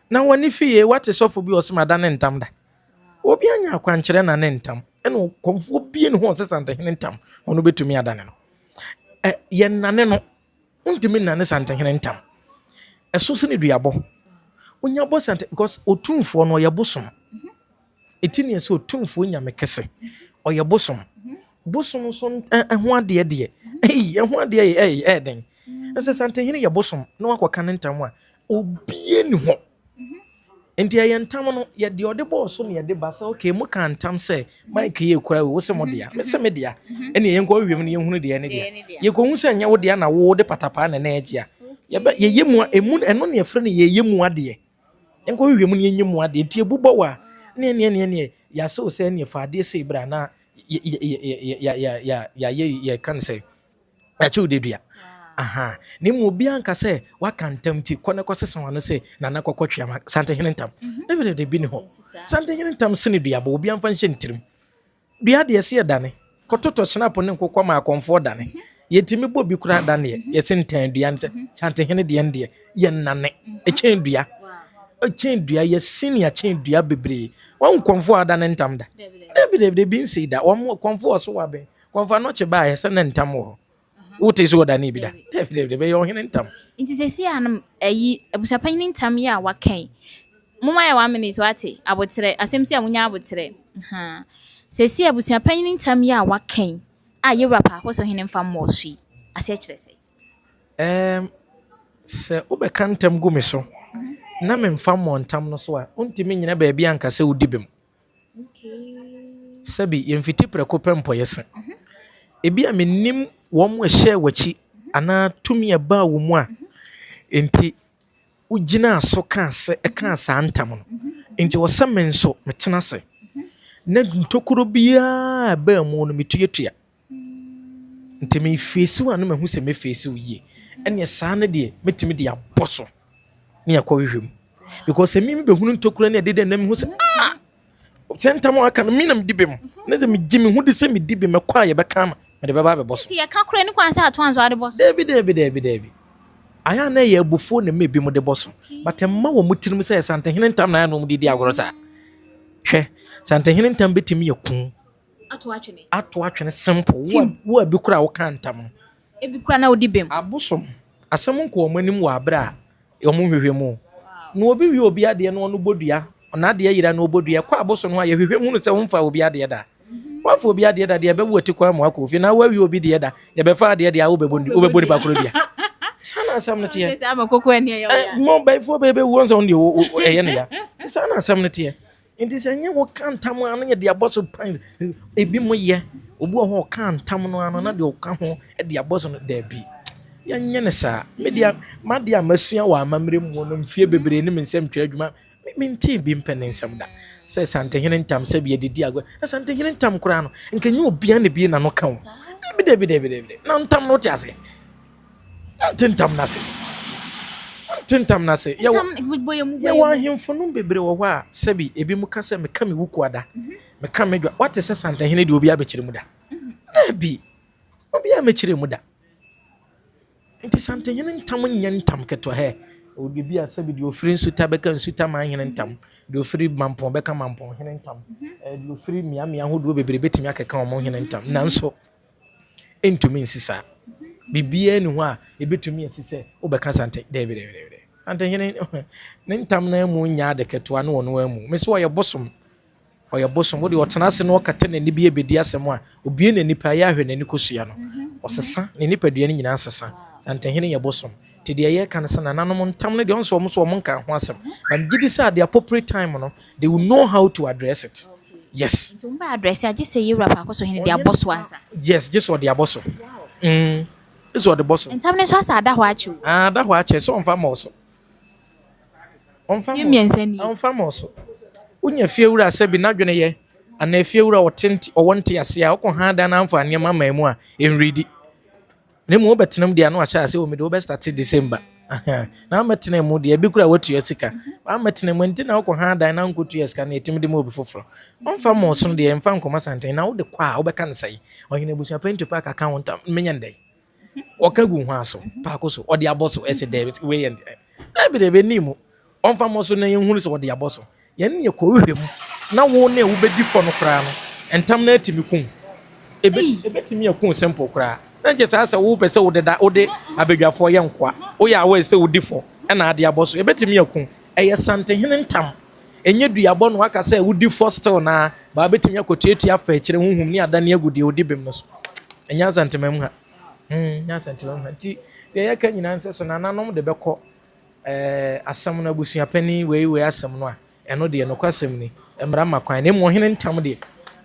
na wani fie wate sɔfo bi ɔsɛ mada ne ntam da obi anya akwankyerɛ na ne ntam ɛna kɔmfoɔ bie ne ho sɛ santehene ntam ɔno bɛtumi adane no yɛ nane no ntimi nane santehene ntam ɛso sɛ ne duabɔ onya bɔ sante because otumfoɔ no ɔyɛ bosom ɛtini sɛ otumfoɔ nyame kɛse ɔyɛ bosom bosom so ɛho adeɛ deɛ ɛho adeɛ ɛden ɛsɛ santehene yɛ bosom na wakɔka ne ntam a obie ne ho enti ɛyɛ ntam no yɛde ɔde bɔɔ so ne yɛde ba sɛ okay mu ka ntam sɛ mike yɛ kura wo sɛ mo dea mesɛ me dea ɛne yɛnkɔ wiem no yɛhunu deɛ ne deɛ yɛkɔhu sɛ nyɛ wo dea na wo de patapaa na ɛgye a yɛyɛ mu emu ɛno ne yɛfrɛ no yɛyɛ mu adeɛ yɛnkɔ wiem no yɛnyɛ mu adeɛ nti ɛbubɔ wɔ a ne yɛasɛ wo sɛ ne yɛfa adeɛ sɛ ibra na yɛka no sɛ yɛakye wo de dua aha ne mu obi anka sɛ waka ntam ti kɔ ne kɔ sesa wano sɛ nana kɔkɔ twama santehene ntam de bi ne hɔ santehene ntam sene duabɔ obi amfa nhyɛ ntirim dua deɛ sɛ yɛdane kɔtotɔ hyenapo ne nkokɔ ma akɔmfoɔ dane yɛtumi bɔ bi kora daneɛ yɛsɛ ntan dua ne sɛ santehene deɛ ndeɛ yɛnane ɛkyɛn dua yɛsene akyɛn dua bebree wɔn nkɔmfoɔ adane ntam da dabi bi nsi da wɔn kɔmfoɔ so wabɛn kɔmfoɔ anɔkye baa yɛsɛ ne ntam wɔ hɔ wote sɛ wɔdane bi da dabi bɛyɛ ɔhene ntam nti sɛsi a no ayi abusuapanyin ntam yɛ a wakan moma yɛ 1 minute wate abotrɛ asɛm si a munya abotrɛ sɛsi abusuapanyin ntam yɛ a wakan a yɛwura Parkosohene mfa mmɔ so yi asɛ kyerɛ sɛ sɛ wobɛka ntam gu me so na memfa mmɔ ntam no so a wontimi nyina baabi anka sɛ wodi bem sɛbi yɛmfiti prɛko pɛ mpɔyɛ se ebi a menim wɔn mu ɛhyɛ w'akyi anaa tumi ɛbaa wɔ mu a nti wogyina so ka saa ntam no nti wɔsɛ me nso metena se na ntokoro biara baa mu no metuatua nti mefeesi wo a no mahu sɛ mefeesi wo yie ɛneɛ saa no deɛ mɛtumi de abɔ so ne akɔ hwehwɛ mu because sɛ mimi bɛhunu ntokoro ne ɛdeda na mehu sɛ sɛ ntam a aka no menam di bem na sɛ megye mehu de sɛ medi bem ɛkɔ a yɛbɛka ama mede bɛba bɛbɔ so yɛka kora ne kwan sɛ ato anso ade bɔ so dabi ayɛ na yɛ abufuo na mɛbi mu de bɔ so but ɛmma wɔ mu tirim sɛ santehene ntam na ayɛ no mu de di agorɔ saa hwɛ santehene ntam bɛtumi yɛ kun ato atwene simple wo abi kora wo ka ntam no ebi kora na wodi bem abosom asɛm nkɔ ɔmo anim wɔ abrɛ a ɔmo hwehwɛ mu na obi wie obi adeɛ no ɔno bodua ɔna adeɛ yira na obodua kɔ abosom ho a yɛhwehwɛ mu no sɛ womfa obi adeɛ da wafo obi adeɛ da deɛ bɛwu ati kwa mu akɔ ofi na wawie obi deɛ da yɛbɛfa adeɛ deɛ a wobɛbɔ nipa koro bia saa na asɛm no teɛ mo bɛfoɔ bɛbɛwu wɔn sɛ wo deɛ ɛyɛ no ya nti saa na asɛm no teɛ nti sɛ nyɛ wo ka ntam a no yɛde abɔ so pan ebi mo yɛ obi wɔ hɔ ɔka ntam no ano na deɛ ɔka ho de abɔ so no daabi yɛnyɛ ne saa made a masua wɔ amammerɛ mu no mfie bebree ne me nsɛm twɛ adwuma mentii bi mpɛ ne nsɛm da sɛ santehene ntam sɛ bi yɛdedi agɔ na santehene ntam koraa no nka nyɛ obia ne bie na no ka wo dabi na ntam no wote ase nte ntam no ase yɛwɔ ahemfo no bebree wɔ hɔ a sɛbi ebi mu ka sɛ meka me wuku ada meka me dwa wate sɛ santehene deɛ obi abɛkyerɛ mu da dabi obi amɛkyerɛ mu da nti santehene ntam nyɛ ntam ketewa hɛ o de bi asa bi de ofiri nsuta beka nsuta man hene ntam de ofiri mampon beka mampon hene ntam de ofiri miamia hodo bebre betimi akeka omo hene ntam nanso entumi nsisa bibia ni ho a ebetumi asise obeka sante de ante hene ne ntam na mu nya de ketoa no wono amu me so oye bosom wo de otena se no kata na ni bi ebedi asem a obie na nipa ya hwe na ni kosua no osesa ne nipa dua ni nyina sesa ante hene ye bosom ti de ye kan se na nanom ntam ne de onso omso omonka ho asem na gidi say at the appropriate time no they will know how to address it. Yes. So mba address ya just say you rap Parkosohene their boss answer. Yes, just what their boss. This what the boss. Ntam ne so asa ada ho achu. Da ho ache so onfa mo so. Onfa mo so. Unya fie wura se bi na dwene ye. Ana fie wura otenti owonte ase a okọ ha da na amfa ne mama mu a enredi. Ne mu obetenam dia no acha ase o me do be start December. Na ametena mu de bi kura watu yasika. Ametena mu nti na okọ ha da na nkotu yasika na etim de mu obi foforo. Onfa mo so de enfa nkoma santen na wo de kwa wo be kan sai. Ohene Abusuapanin Tupac account menyandai. Wakagu ho aso Parkoso odi aboso ese David we and be be nimu onfa mo so na yehunu so odi aboso ye ne ko wehwem na wo na wo bedi fo no kra no entam na atimi kun ebetimi akun simple kra na je sa wo pese wo deda wo de abedwafo ye nkwa wo ya wo se wo di fo na adi aboso ebetimi akun eye sante hene ntam enye duabo no aka se wo di fo still na ba betimi akotuatua afa akire huhum ni ada ne agudi odi bem no so enya sante mem ha nya sentiment nti de yaka nyina nsese na nanom de beko asam na Abusuapanin we asam no a eno de no kwasam ni emra makwan ne mo hene ntam de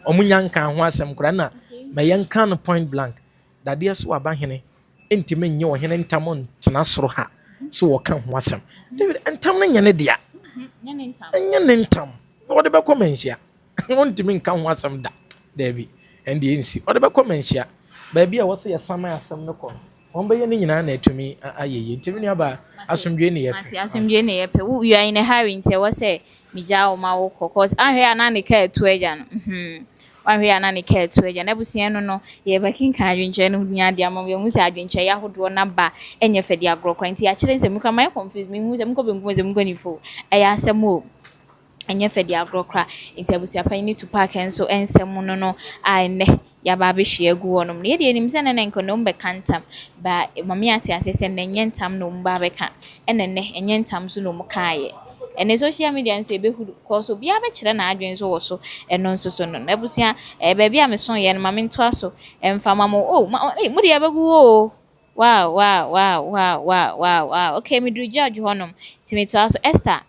omunya nka ho asam kura na ma yanka no point blank Dadiesoaba hene entime nye wo hene ntam ntena soro ha so wo kan ho asam David ntam na nyane dia nyane ntam wo de beko menhia wontime nka ho asam da David endi ensi wo de beko menhia baby a wose yesama asem ne ko won be ye ne nyina na atumi ayeye ntimi ne aba asomdwe ne yepe ati asomdwe ne yepe you are in a hurry nti wose mija o ma wo cause ahwe ana ne ka etu eja no ahwe ana ne ka etu eja na busua no ye bakin ka adwenche no nya de amam ye hu se adwenche ya hodo na ba enye fede agrokwa nti ya kire se mi kwa my confuse mi hu se mi ko bengu se mi go ni fo eya asem o enye fede agrokra nti Abusuapanin Tupac enso ensem no ane ya ba be hwe agu wonom ne de nim se ne nko no mbe kantam ba mami ati asese ne nyentam no mba be ka ene nyentam so no mukaaye ene social media nso ebe hu ko so bia be kire na adwen so wo so eno nso so no na busua ba bia me son ye no mami nto aso emfa mamo mu de abegu o wow okay me do judge honom timi to aso Esther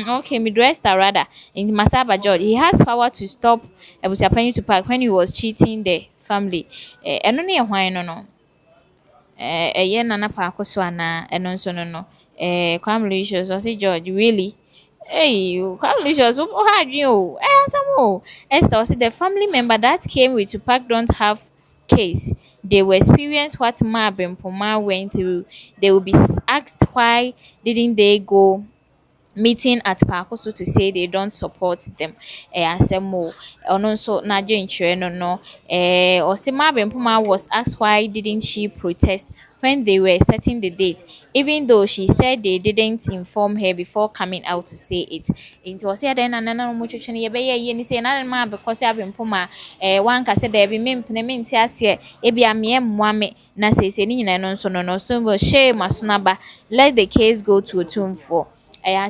okay, Midwester rather. In Masaba George, he has power to stop Abusuapanin Tupac when he was cheating the family. And only a why no. A year nana Parkosohene and also no. Come Lucius, I say George, really? Hey, you come Lucius, how had you? Some more. Esther said the family member that came with Tupac don't have case. They will experience what Mab and Poma went through. They will be asked why didn't they go meeting at Parkoso to say they don't support them. Asemo also Najo in no. Osima Bempuma was asked why didn't she protest when they were setting the date, even though she said they didn't inform her before coming out to say it. It was said then and much ye say another man because you have been puma one can say there be implement here ebi amiem wame na say no so shame masunaba let the case go to a tomb for a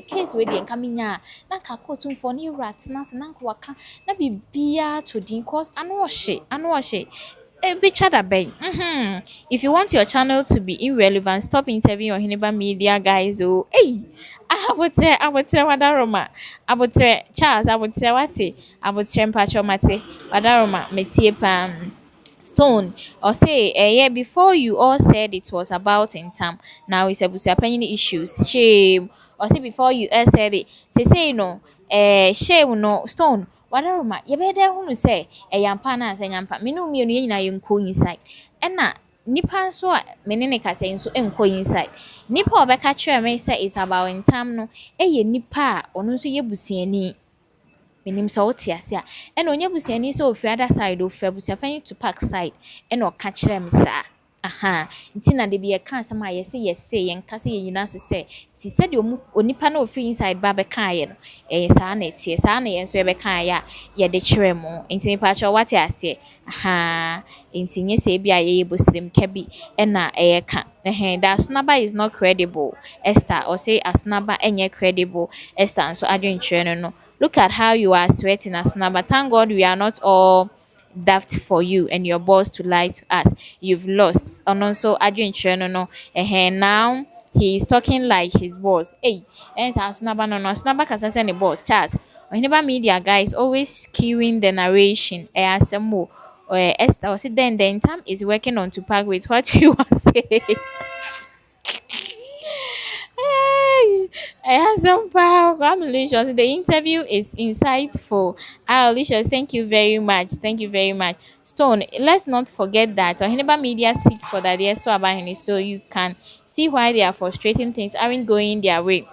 case where the coming na kakotum for new rats nas na waka na bibia to din cause anwash a bit bay. If you want your channel to be irrelevant, stop interviewing your Hiniba media guys. Oh, hey, I would say Wadaroma, I would say Charles, I would say Wati, I would say Pacho Mate, Wadaroma, Metie Pam. Stone or say a year before you all said it was about in time. Now it's Abusuapanin issues. Shame. Or say before you all said it. Say no. Shame no Stone. Wadaroma, you better who say a yampana say yampa. Minu me na yunko inside. And na nipa so menene saying so enko inside. Nipa obeka chere me say it's about in time no. Ye nipa ono so ye busuani. Minim so wotiase a ena onye busuani so ofi other side of Abusuapanin Tupac side ena o ka kire me sa aha nti na de bi ye ka asɛm a yɛse yɛnka sɛ yɛnyina so sɛ ti sɛ de onipa na ofi inside ba bɛka yɛ no ɛyɛ saa na ɛteɛ saa na yɛn so yɛbɛka yɛ a yɛde kyerɛ mo nti me pa kyerɛ wate aseɛ aha nti nye sɛ bi a yɛyɛ bosrem ka bi ɛna ɛyɛ ka that Asunaba is not credible Esther or say Asunaba ɛnyɛ credible Esther nso adwenkyerɛ no no look at how you are sweating Asunaba thank God we are not all daft for you and your boss to lie to us. You've lost. And also, no. Now he is talking like his boss. Hey, and Snaba no Snaba can send the boss. Charles. Whenever media guys always skewing the narration. Some more. Esther or sit then time is working on Tupac with what you are saying. Hey, I have some power. Congratulations. The interview is insightful. Alicious, thank you very much. Thank you very much. Stone, let's not forget that Ohineba Media speak for Dadiesoaba, so you can see why they are frustrating things aren't going their way.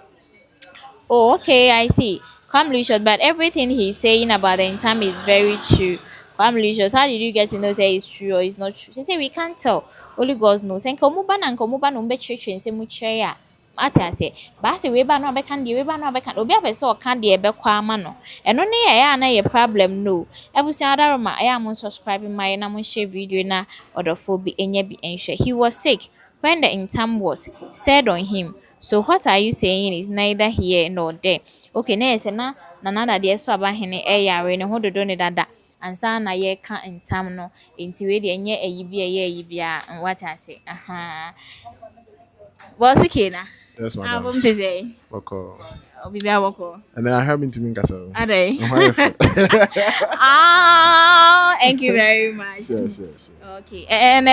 Oh, okay, I see. Come, Lucius, but everything he's saying about the time is very true. Come, Lucius, how did you get to know say it's true or it's not true? She say we can't tell. Only God knows. And komuba na komuba no be church and say muche ya. Ata say, ba say we ba no be kan we ba no be kan. Obi apese o kan de be kwa ama no. Eno ne ya na ye problem no. Ebusia adaroma I am subscribe my na mon share video na odofo bi enya bi enhwe. He was sick when the intam was said on him. So what are you saying is neither here nor there. Okay, na ese na Dadiesoaba hene yare ne ho dodo ne dada. Ansa na ye ka ntam no enti we de enye ayi bia what I say. Aha. Boss kena. Yes, madam. Album to say. Boko. Bibia boko. And then I have been to Minkasa. Are they? Ah, thank you very much. Sure. Okay. And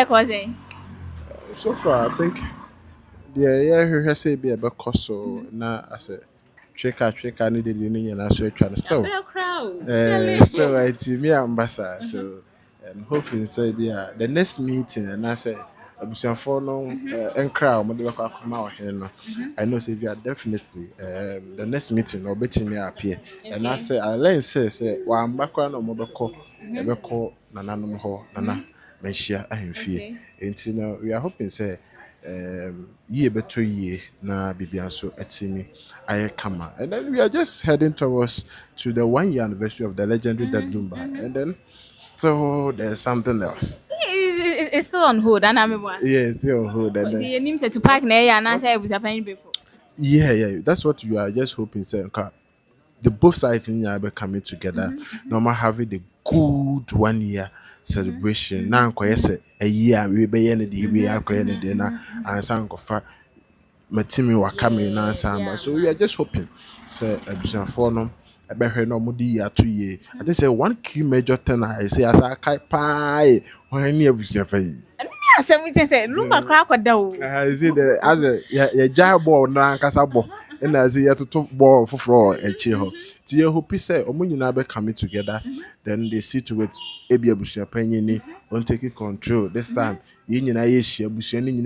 So far, I think the say be a so na as a treka needed union and so trying still. Still right me ambassador. So and hoping say be the next meeting and I say Abusuafoɔ no nkra mo de bɛkɔ akoma ɔhene no I know say we are definitely the next meeting or betimi appear and I say I learn say wa mbakwa no mo bɛkɔ nananom hɔ nana menhia ahemfie enti no we are hoping say ye beto ye na bibia so atimi aye kama and then we are just heading towards to the 1 year anniversary of the legendary Destoolment and then still there's something else. It's still on hold, and I'm yeah, it's still on hold. And then, you need to pack na and I say Abusuapanin before. Yeah, that's what we are just hoping. Say, the both sides in Yabe coming together, normal having the good 1 year celebration. Now, a year we be any day we are going to dinner and some of Matimi were coming now, so we are just hoping. Say, Abusuafoɔ no. I bet her no more year 2 years. I just say one key major thing I say as I kai pie when you was never. Something said, Lumba crack or dough. I see that as a jar ball, Nankasabo, and as a to top ball for floor and chill. Tia who say, or when you never coming together, then they see to it, Abusuapanin won't take it control. This time, Yin and I share, Busianin,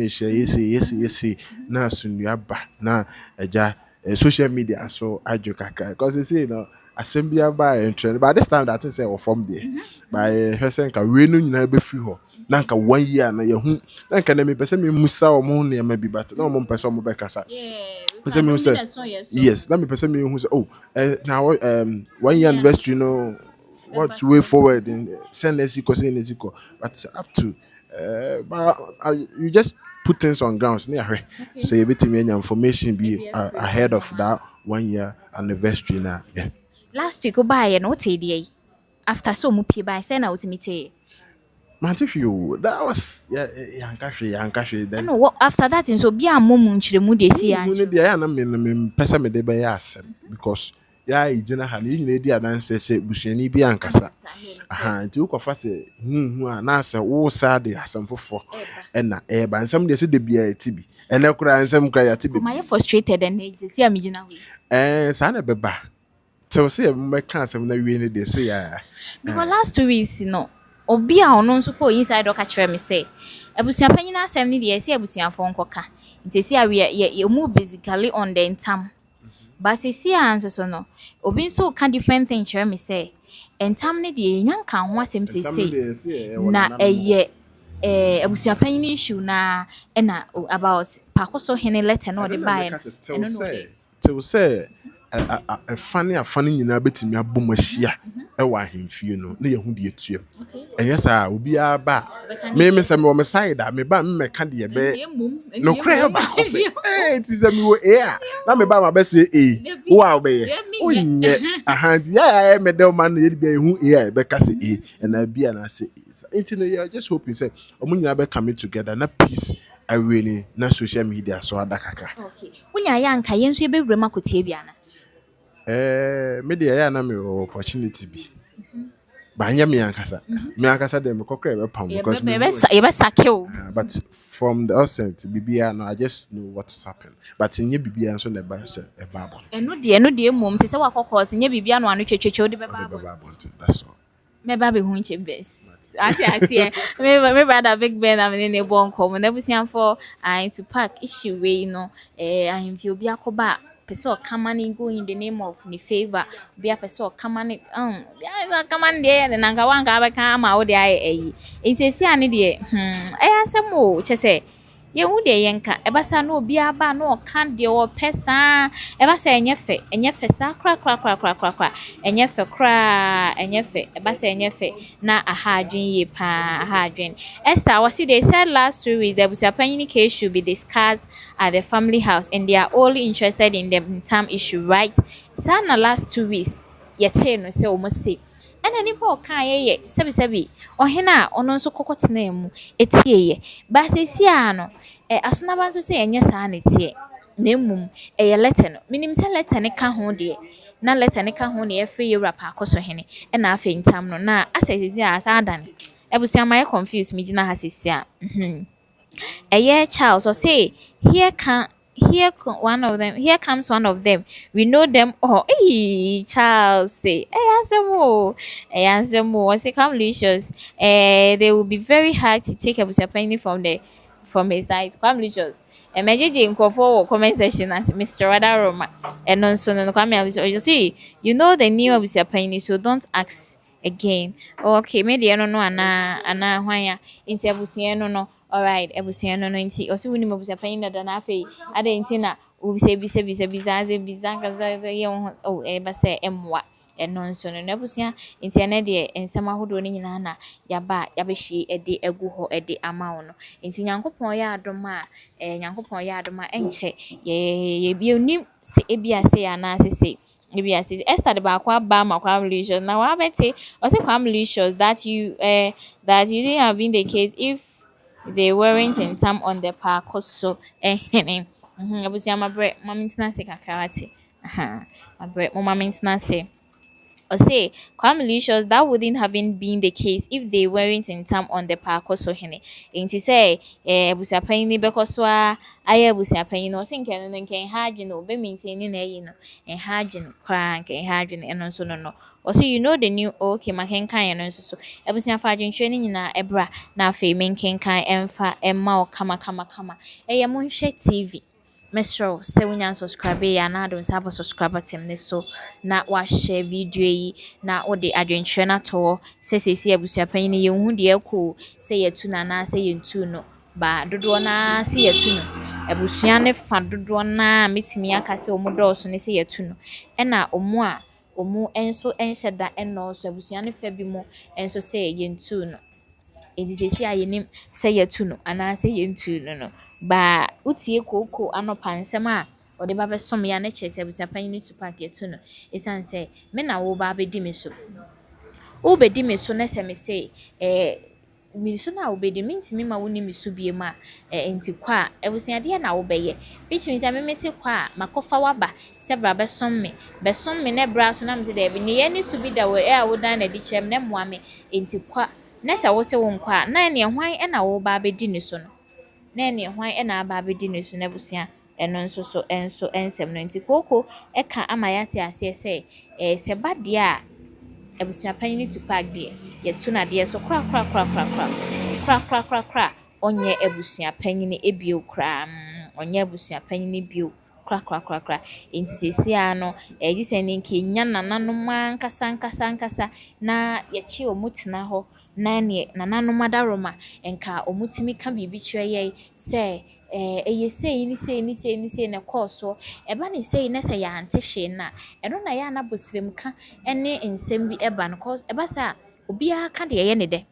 yes, now soon you are back now a jar. Social media so I joke because you see assembly by and trend by this time that say or from there by her saying ka we no nyina be free ho na nka 1 year na ye hu na nka na me pese me musa o mo ne ma bi but na mo pese mo be kasa pese me say yes na me pese me hu say oh now 1 year anniversary no what's way forward in send Nesiko but up to but you just put things on grounds near so you bit me information be ahead of that 1 year anniversary now. Yeah. Last week go buy and what day after so much by say now meet Man, if you that was yankashi then no what after that in so be a moment chire dey see and na me pesa me dey be asem because ya ijina ha ni nyina di adanse se busuani bi ankasa aha nti ukofa se a na se wo sa de asem fofo na ba nsem de se de bia etibi ene kura nsem kura ya tibi my frustrated and see am gina we sa na beba so se me kan asem na wie ne de se ya because last 2 weeks no obi a ono nso ko inside o ka kire me say Abusuapanin asem ni de se abusuafo nkoka nti se a we mu basically on the ntam. But see answer so no. Obi so can different thing me say. And tam ne de nyan kan ho asem say. Na eye abusuapanyin issue na na about Parkosohene letter no de buy no till say a funny nyina betimi abom ahia e wa ahemfie no na yehu de etuem enye sa obi aba me say me wo me side da me ba me ka de be no kra ba ko pe ti say me wo na me ba ma be say wo a be ye onye ahandi ya me de man na ye bia ehu be ka say na bia na say until you just hoping say omo nyina be coming together na peace I really na social media so adakaka. Okay. Unya ya nka yenso ebewura makotie bia na. Media ya na me opportunity bi. Ba nya me ankasa. Me ankasa dem me kokra be pam because me be sakew. But from the outset bibia no I just know what is happening. But nye bibia so na ba say e ba bon. Eno de mom te se wakokọ nye bibia no anu twetwetwe de be ba bon. That's all. Me ba be hu nche best. Ati me brother Big Ben am ne bon kom na busian for Tupac issue we no I feel obi akoba person come and go in the name of ni favor be a person come and yeah come and there na nka wanka abeka ma wo de ayi ntesi ane de asem o che se ye hu de yenka ebasa na obi aba na o kan de o pesa ebasa enye fe sa kra enye fe ebasa enye fe na ahadwen ye pa ahadwen Esther was they said last 2 weeks the Abusuapanin case should be discussed at the family house and they are only interested in the term issue right sana last 2 weeks yete no say o mo say ena nipa o kan ye sebi ohena ono nso kokotena mu etie ba sesia no asona ba nso say enye saa na tie na emum letter no minim say letter ne ka ho de na letter ne ka ho ne free Europe Parkosohene ena afa ntam no na asesisia asadan ebusia my confused me gina hasesia Charles or say here comes one of them. We know them all. Hey, Charles say, I say, come licious. They will be very hard to take Abusuapanin from his side. Come licious. Mejeje nkofo comment section as Mr. Roma. And also no come licious. See, you know the new Abusuapanin, so don't ask again. Okay, maybe I don't know ana hwanya inti abusua no. Alright, ebusua no nti o si wuni Abusuapanin da na afei ada nti na o bisa kaza ye o ba se emwa eno nso no ebusua nti na de ensem ahodo ni nyina na yaba yabehwe ede egu ho ede amawo no nti nyankopon ya adoma nyankopon ya adoma enche ye bi onim se ebia se ya na se maybe say Esther the bakwa ba makwa malicious now I bet or say malicious that you didn't have been the case if they weren't in time on the Parkoso abusia mabre mamintina se kakawati mabre mamintina se or say malicious that wouldn't have been the case if they weren't in time on the Parkosohene inti say Abusuapanin bekoso aye Abusuapanin no say nken hadwe no be maintain na yi no hadwe kra nken hadwe no so no or say you know the new okay maken kan no so Abusuafa adwenhwe ni nyina ebra na afi menken kan emfa emma o kama monhwe TV Mestro, se wunya subscribe ya na don sabo subscribe tem ne so na wa share video yi na wo de adwenhwe na to se Abusuapanin ye hu de akọ se yetu na na se yentu no ba dodo na se yetu no abusua ne fa dodo na metimi aka se omo do so ne se yetu no ena omu enso enhyeda eno so abusua ne fa bi mo enso se yentu no enti sesi ayenim se yetu no ana se yentu no ba utie koko anopa nsem a ode ba besom ya na chese Abusuapanin Tupac yetu no esan se me na wo ba bedi me so wo bedi me so na se me se mi so na wo bedi me ntimi ma wo ni me so bie ma enti kwa abusua de na wo beye which means me se kwa makofa waba se bra besom me na bra so na me se de bi ne ye ni so bi da wo wo dan na di chem na moa me enti kwa na se wo se wo nkwa na ne hwan na wo ba bedi ne so no na ne hwan na aba abedi ne so na abusua eno nso so enso ensem no nti koko eka ama yate ase se se ba de a Abusuapanin Tupac de yetu na de so kra onye Abusuapanin ebio kra onye Abusuapanin bio kra enti sesia no gise ne nke nya nananom ankasa na ye chi omutena ho na ne nananom adaroma enka omutimi ka biribi kyerɛ yɛn sɛ ɛyɛ sei ne sei ne sei ne sei na ɛkɔɔ so ɛba ne sei na sɛ yɛante hwee na ɛno na yɛ anabosrem ka ne nsɛm bi ɛba no cause ɛba saa obiara ka deɛ ɛyɛ ne dɛ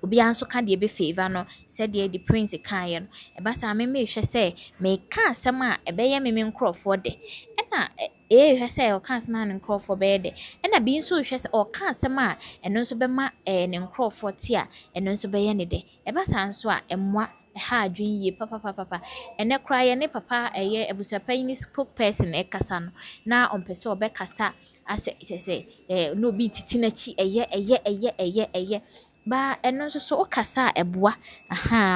obiara nso ka deɛ ɛbɛfavor no sɛdeɛ the prince kaeɛ no ɛba saa me mehwɛ sɛ meka asɛm a ɛbɛyɛ me nkurɔfoɔ dɛ ɛna ɛhwɛ sɛ ɔka asɛm a ne nkurɔfoɔ bɛyɛ dɛ ɛna bi nso hwɛ sɛ ɔka asɛm a ɛno nso bɛma ne nkurɔfoɔ te a ɛno nso bɛyɛ ne dɛ ɛba saa nso a ɛmmoa ɛha adwene yie papapapapa ɛnɛ koraa yɛ ne papa ɛyɛ abusuapanyin spokesperson ɛkasa no na ɔmpɛ sɛ ɔbɛkasa asɛ kyerɛ sɛ na obi titi n'akyi ɛyɛ ba ɛno nso so wokasa a ɛboa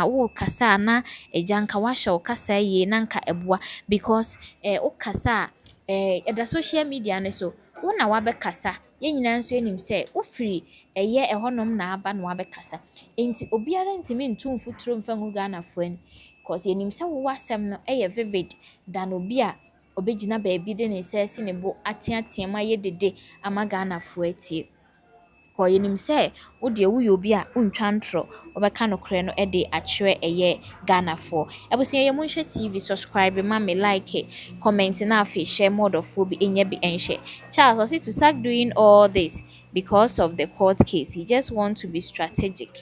wokasa a na agya nka wahyɛ wo kasa yie na nka ɛboa because wokasa a ɛda social media no so wo na wabɛkasa yɛn nyinaa nso anim sɛ wofiri ɛhɔnom na aba na wabɛkasa enti obiara ntumi ntu mfuturo mfa ngu Ghanafoɔ ani cause yɛnim sɛ wowɔ asɛm no ɛyɛ vivid than obi a obɛgyina baabi de ne nsa asi ne bo ateatea mu ayɛ dede ama Ghanafoɔ atie kɔ yɛnim sɛ wodeɛ woyɛ obi a wontwa ntorɔ wɔbɛka nokorɛ no de akyerɛ ɛyɛ Ghanafoɔ abusua yɛ monhwɛ TV subscribe ma me like comment na afei share ma ɔdɔfoɔ bi ɛnya bi ɛnhwɛ Charles ɔse to start doing all this because of the court case he just want to be strategic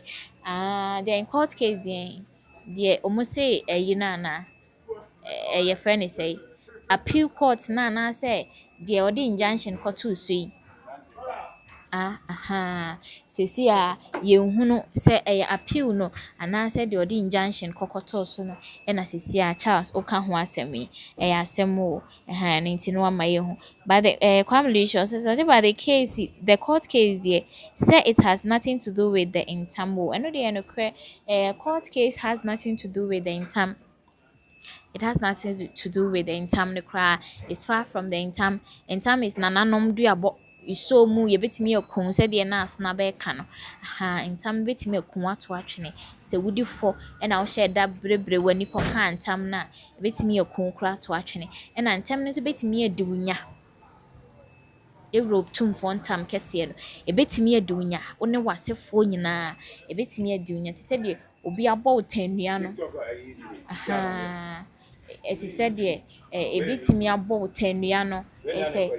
the court case deɛ ɔmo se ɛyi no anaa ɛyɛ frɛ ne sɛ appeal court na anaasɛ deɛ ɔde injunction kɔtoo so yi sesi a yɛnhunu sɛ ɛyɛ appeal no anaasɛ deɛ ɔde injunction kɔkɔtɔɔ so no ɛna sesi a Charles woka ho asɛm yi ɛyɛ asɛm o ne nti no wama yɛhu but the Kwame Lucius says but the court case deɛ sɛ it has nothing to do with the intam o ɛno deɛ nokorɛ court case has nothing to do with the intam. It has nothing to do with the intam no koraa. It's far from the intam. Intam is nananom duabɔ iso mu yɛbɛtumi akun sɛdeɛ na aso na bɛka no ntam bɛtumi akun ato atwene sɛ wodi fo ɛna wohyɛ da brebre w'ani kɔka ntam na bɛtumi akun kora ato atwene ɛna ntam no nso bɛtumi adi wunya Europe tumfo ntam kɛseɛ no ɛbɛtumi adi wunya wo ne wasefoɔ nyinaa ɛbɛtumi adi wunya te sɛdeɛ obi abɔ wo tannua no ɛte sɛdeɛ ɛbɛtumi abɔ wo tannua no ɛsɛ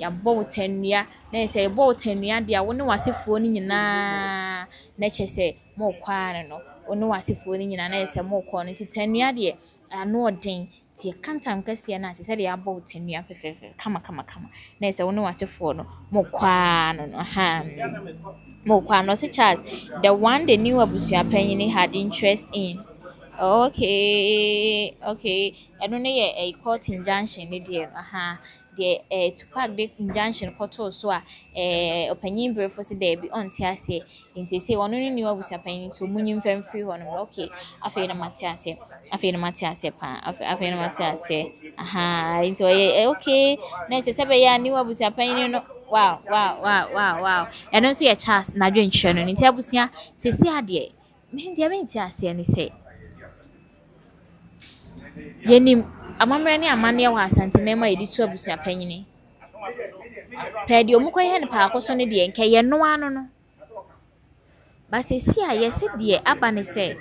yɛabɔ wo tannua na ɛsɛ yɛbɔ wo tannua deɛ a wo ne w'asefoɔ no nyinaa na kyerɛ sɛ mookɔa no wo ne w'asefoɔ no nyinaa na ɛsɛ mookɔ no nti tannua deɛ ano ɔden nti yɛka ntam kɛseɛ no a te sɛ deɛ yɛabɔ wo tannua fɛfɛɛfɛ kama na ɛsɛ wo ne w'asefoɔ no mookɔa no mookɔa no ɔse Charles the one the new abusuapanyin had interest in okay ɛno ne yɛ a court injunction ne deɛ no deɛ Tupac de injunction kɔtoo so a ɔpanyin berɛfo sɛ daabi ɔnte aseɛ nti sɛ ɔno ne new abusuapanyin nti ɔmu nyi mfa mfiri hɔ no okay afei na mate aseɛ paa afei na mate aseɛ nti ɔyɛ okay na ɛsɛ sɛ bɛyɛ a new abusuapanyin no wow ɛno nso yɛ Charles n'adwenkyerɛ no nti abusua sɛsi adeɛ deɛ mente aseɛ ne sɛ yɛnim amammerɛ ne amanneɛ wɔ asantemɛma a yɛde to abusuapanyin pɛɛ deɛ ɔmo kɔyɛ no Parkoso no deɛ nkɛ yɛ noa no ba sɛsi a yɛse deɛ aba ne sɛ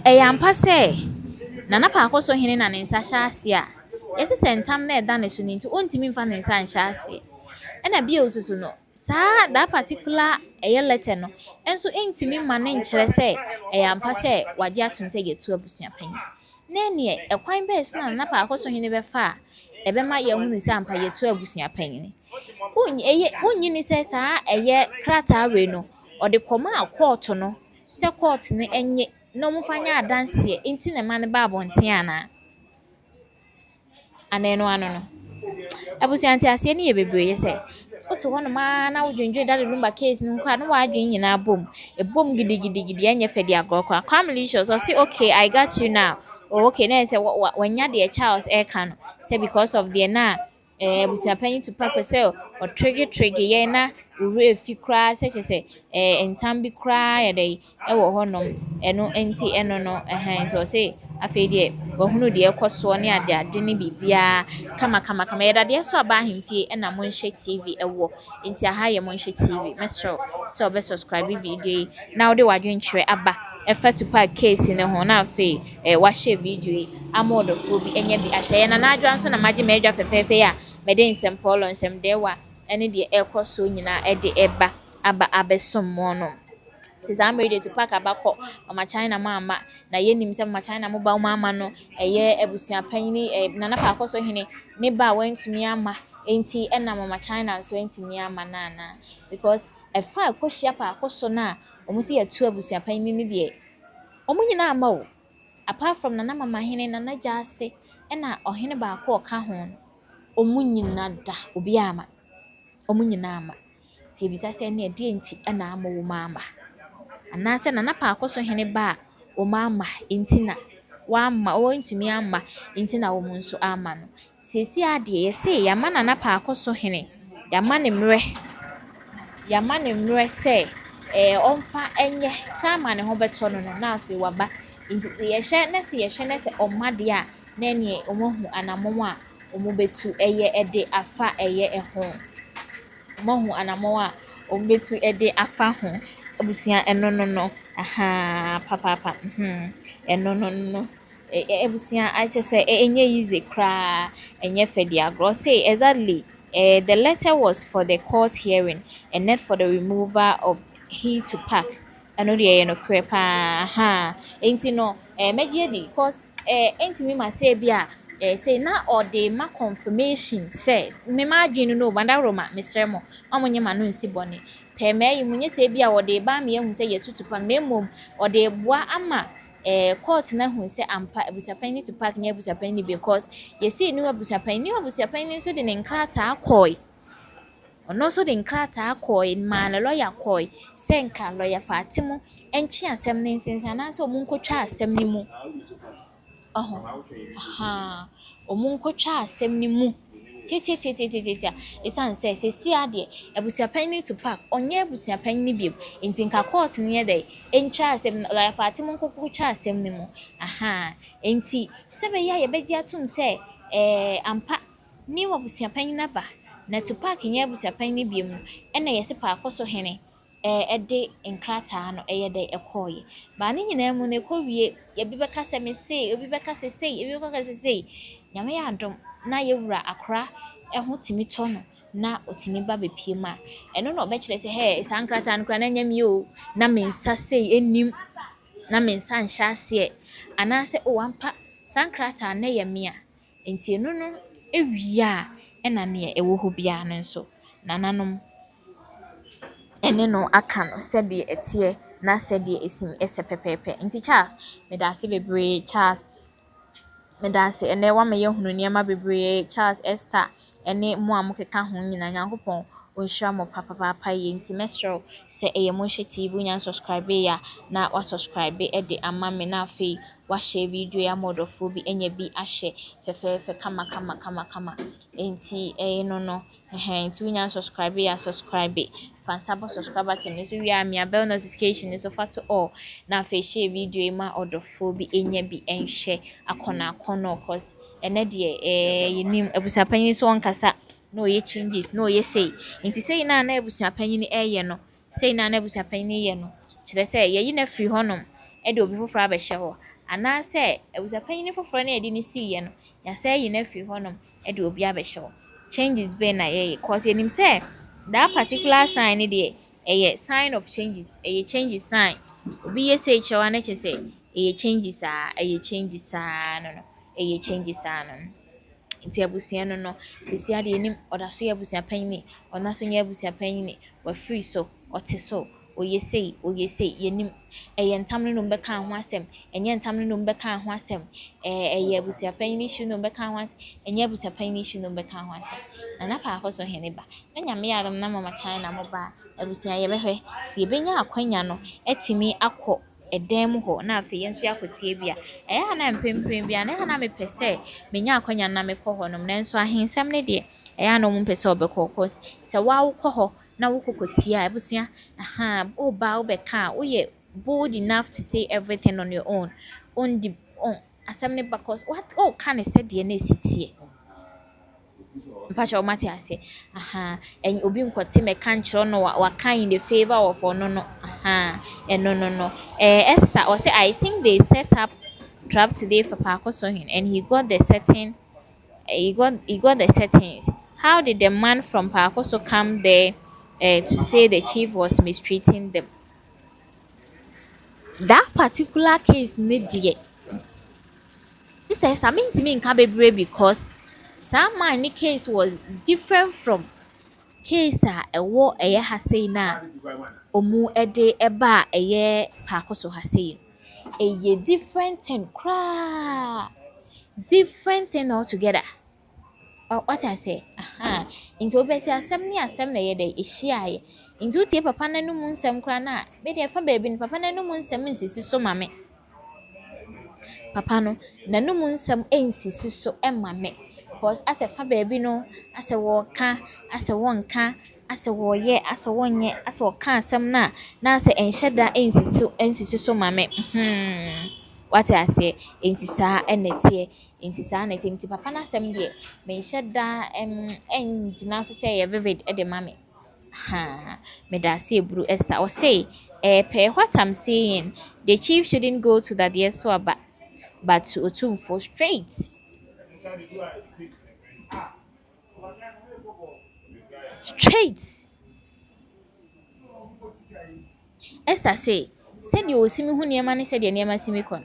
ɛyɛ ampa sɛ Nana Parkosohene na ne nsa hyɛ ase a yɛse sɛ ntam na ɛda ne so no nti ɔntumi mfa ne nsa nhyɛ ase ɛna bio soso no saa that particular letter no ɛnso ɛntumi ma ne nkyerɛ sɛ ɛyɛ ampa sɛ wagye atom sɛ yɛtu abusuapanyin na ɛneɛ ɛkwan bɛɛ so na Nana Parkosohene bɛfa a ɛbɛma yɛhunu sɛ ampa yɛtu abusuapanyin wonyi ne sɛ saa krataa wei no ɔde kɔmaa court no sɛ court no ɛnyɛ na ɔmfa nyɛ adanseɛ nti na ɛma no ba abɔnten anaa ɛno ano no abusua nti aseɛ no yɛ bebree sɛ wote hɔ nom na wodwendwen Dadiesoaba case no nkora na waadwen nyinaa bom gidigidi ɛnyɛ fɛ de agorɔ Kwame Lucius ɔse okay I got you now okay na ɛsɛ wanya deɛ Charles ɛka no sɛ because of deɛ na Abusuapanin Tupac sɛ ɔtrege yɛn na owurɛ fi koraa sɛ kyerɛ sɛ ntam bi koraa yɛdɛ ɛwɔ hɔ nom ɛno nti ɛno no nti ɔse afei de wahunu de ɛkɔ soɔ ne ade ne bibia kama yɛ Dadiesoaba ahemfie na monhwɛ TV ɛwɔ nti aha yɛ monhwɛ TV mesro so obe subscribe video yi na wode wadwenkyerɛ aba ɛfa Tupac case ne ho na afei wahye video yi ama ɔdɔfoɔ bi enya bi ahwɛ yɛ na adwa nso na magye madwa fɛfɛɛfɛ a mede nsɛm pɔlɔ nsɛm dewa ɛne de ɛkɔ so nyina ɛde ɛba aba abesom mo no Tis I'm ready to pack abako Mama China mama na yenim sɛ Mama China mo ba mama no ɛyɛ abusuapanyin nana Parkosohene ne ba wantumi ama enti ɛna Mama China so ntumi ama nana because ɛfa ɛkɔhyia Parkoso na ɔmo si yɛtu abusuapanyin ne deɛ ɔmo nyina ama o apart from nana mama hene nana Gyase ɛna ɔhene baako ɔka ho ɔmo nyina da obi ama ɔmo nyina ama ti ebisa sɛ ne ɛde enti ɛna ama wo mama anase nana Parkosohene ba o mama intina wa ma o ntumi ama intina wo nso ama no sesi ade ye se ya ma nana Parkosohene ya ma ne mre se onfa enye time ne ho beto no na afi waba inti ye hye ne se omade a na ne omohu anamon a omo betu eye ede afa eye eho omohu anamon a omo betu ede afa ho Abusia no aha papa no Abusia I just say enye easy cry enye fedi agro say exactly the letter was for the court hearing and not for the removal of he to pack ano de no crepa aha enti no meje di cause enti me ma say bia say na or the ma confirmation says me ma adwenu no banda roma mesremo amonye ma no nsi bone peme munye se bia wo de ba me hu se yetutupak na mom o de boa ama court na hu se ampa Abusuapanin Tupac nya Abusuapanin because ye see ni Abusuapanin so de nkrata akoi ono so de nkrata akoi ma na lawyer akoi se nka lawyer Fatimo entwe asem ne nsensa na se omunkotwa asem ni mu aha omunkotwa asem ni mu tia esan say si ade Abusuapanin Tupac onye Abusuapanin biem enti nka court ne dey entwa asem la Fatimo nkokotwa asem ne mu aha enti sebe ya ye bedi atum say ampa ni Abusuapanin aba na Tupac nye Abusuapanin biem ena yesi Parkosohene ede nkrata no dey ekoye ba ne nyina mu ne kowie ye bi beka se me sei obi beka se sei ebi beka se sei nyame ya adom na yewura akra eho timi to no na otimi ba bepie ma eno no obekire se he sankrata no kra na nyame o na mensa sei enim na mensa nhya ase anase o wampa sankrata na yemia enti eno no ewia ena ne ewo ho bia no nso nananom ene no aka no se de etie na se de esim ese pepepe enti Charles me da se bebre Charles medase ene wa me yehunu niema bebre Charles Esther ene mo amukeka ho nyina Nyankopon onhira mo papa ye nti mesro se mo hwe TV nya subscribe ya na wa subscribe e de ama me na afi wa share video ya modofo bi enya bi ahwe fefefe kama nti no nti nya subscribe ya subscribe fansabo subscriber tem ne so wi amia bell notification so fato all na afi share video ma odofo bi enya bi enhwe akona cause ene de yenim Abusuapanin so onkasa no ye changes no ye say nti say na Abusuapanin eye no say na Abusuapanin ye no kire say ye na free honom e de obi foforo abehye ho ana say Abusuapanin foforo na edi ni si ye no ya say ye na free honom e de obi abehye ho changes be na ye cause yenim say that particular sign de a sign of changes a changes sign obi ye say chewa na che say a changes no a changes no nti abusua no sisi ade enim odaso ye Abusuapanin onaso nye Abusuapanin wa free so oteso oyesei yenim ntam no mbeka ho asem enye ntam no mbeka ho asem eye Abusuapanin issue no mbeka ho asem enye Abusuapanin issue no mbeka ho asem nana Parkosohene ba na nyame yaram na Mama China mo ba abusua ye behwe si ebenya akwanya no etimi akọ edem ho na afi yenso yakotie bia na mpempem bia na na mepese menya akwanya na mekọ ho no nanso ahensem ne de na mo mpese obekọ cause se wa wokọ ho na wokokotia abusua oba obeka oye bold enough to say everything on your own asɛm ne because what oh can said the na esitie mpacha o mate ase en obi nkote me kan kyerɛ no wa kan in the favor of ono no no Esther or say I think they set up trap today for Parkosohene and he got the setting he got the settings. How did the man from Parkoso come there to say the chief was mistreating them? That particular case need the sisters, I mean to me in Kabebre because some man case was different from case a war a ha say na omu ede eba a ye Parkoso ha say a ye different thing cra different thing altogether. What I say, into obesi asem ni asem na ye de ehia ye. Into tie papa na no mu nsem kra na be de fa baby ni papa na no mu nsem nsisi so mame. Papa no na no mu nsem ensisi so mame. Because as a fa baby no as a wo ka as a wonka as a wo ye as a wonye as wo ka asem na as a enhyeda ensisi so mame. What I say intisa enetie intisa netie nti papa na asem de me hyeda engina so say vivid e de mame me da say bru Esther or say per what I'm saying the chief shouldn't go to the Dadiesoaba but to Otumfo straight Esther say said you osimi hu niema ne said niema simi kon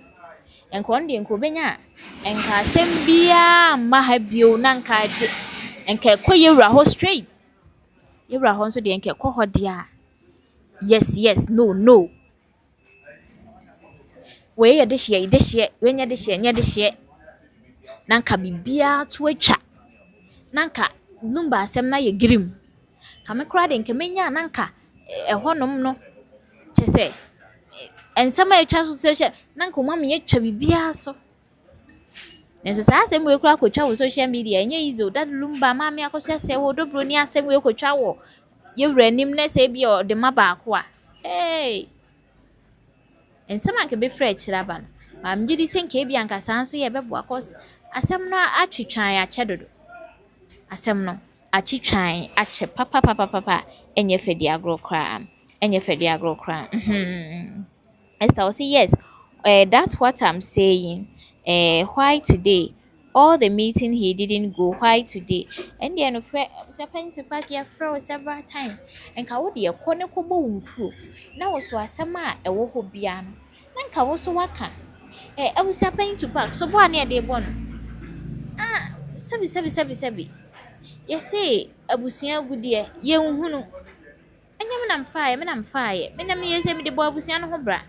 enko on de enko benya enka asem bia ma ha bio na nka de enka koyewura ho straight yewura ho so de enka ho dia yes no we ye de hye we nya de hye na nka bibia to atwa na nka numba asem na ye grim ka me kra de enka menya na nka ehonom no chese ensama atwa so se na nka mama ye twa bibia so nenso saa asem we kra kotwa wo social media enye easy that lumba mama akosha se wo dobro ni asem we kotwa wo ye wuranim na se bia o de maba ko a hey ensama nke be fra kira ba no mam gidi senke bia nka san so ye bebo akos asem no atwitwan ya chedodo asem no achitwan ache papa enye fedi agro kra Esther will say yes that's what I'm saying why today all the meeting he didn't go why today and then Abusuapanin Tupac ya throw several times and ka wo de ekone ko bo wunkru na wo so asem a ewo ho bia no na nka wo so waka Abusuapanin Tupac so bo ane de bo no sabi yesi abusua gudie ye nhunu anya me nam faaye me nam yesi me de bo abusua no ho bra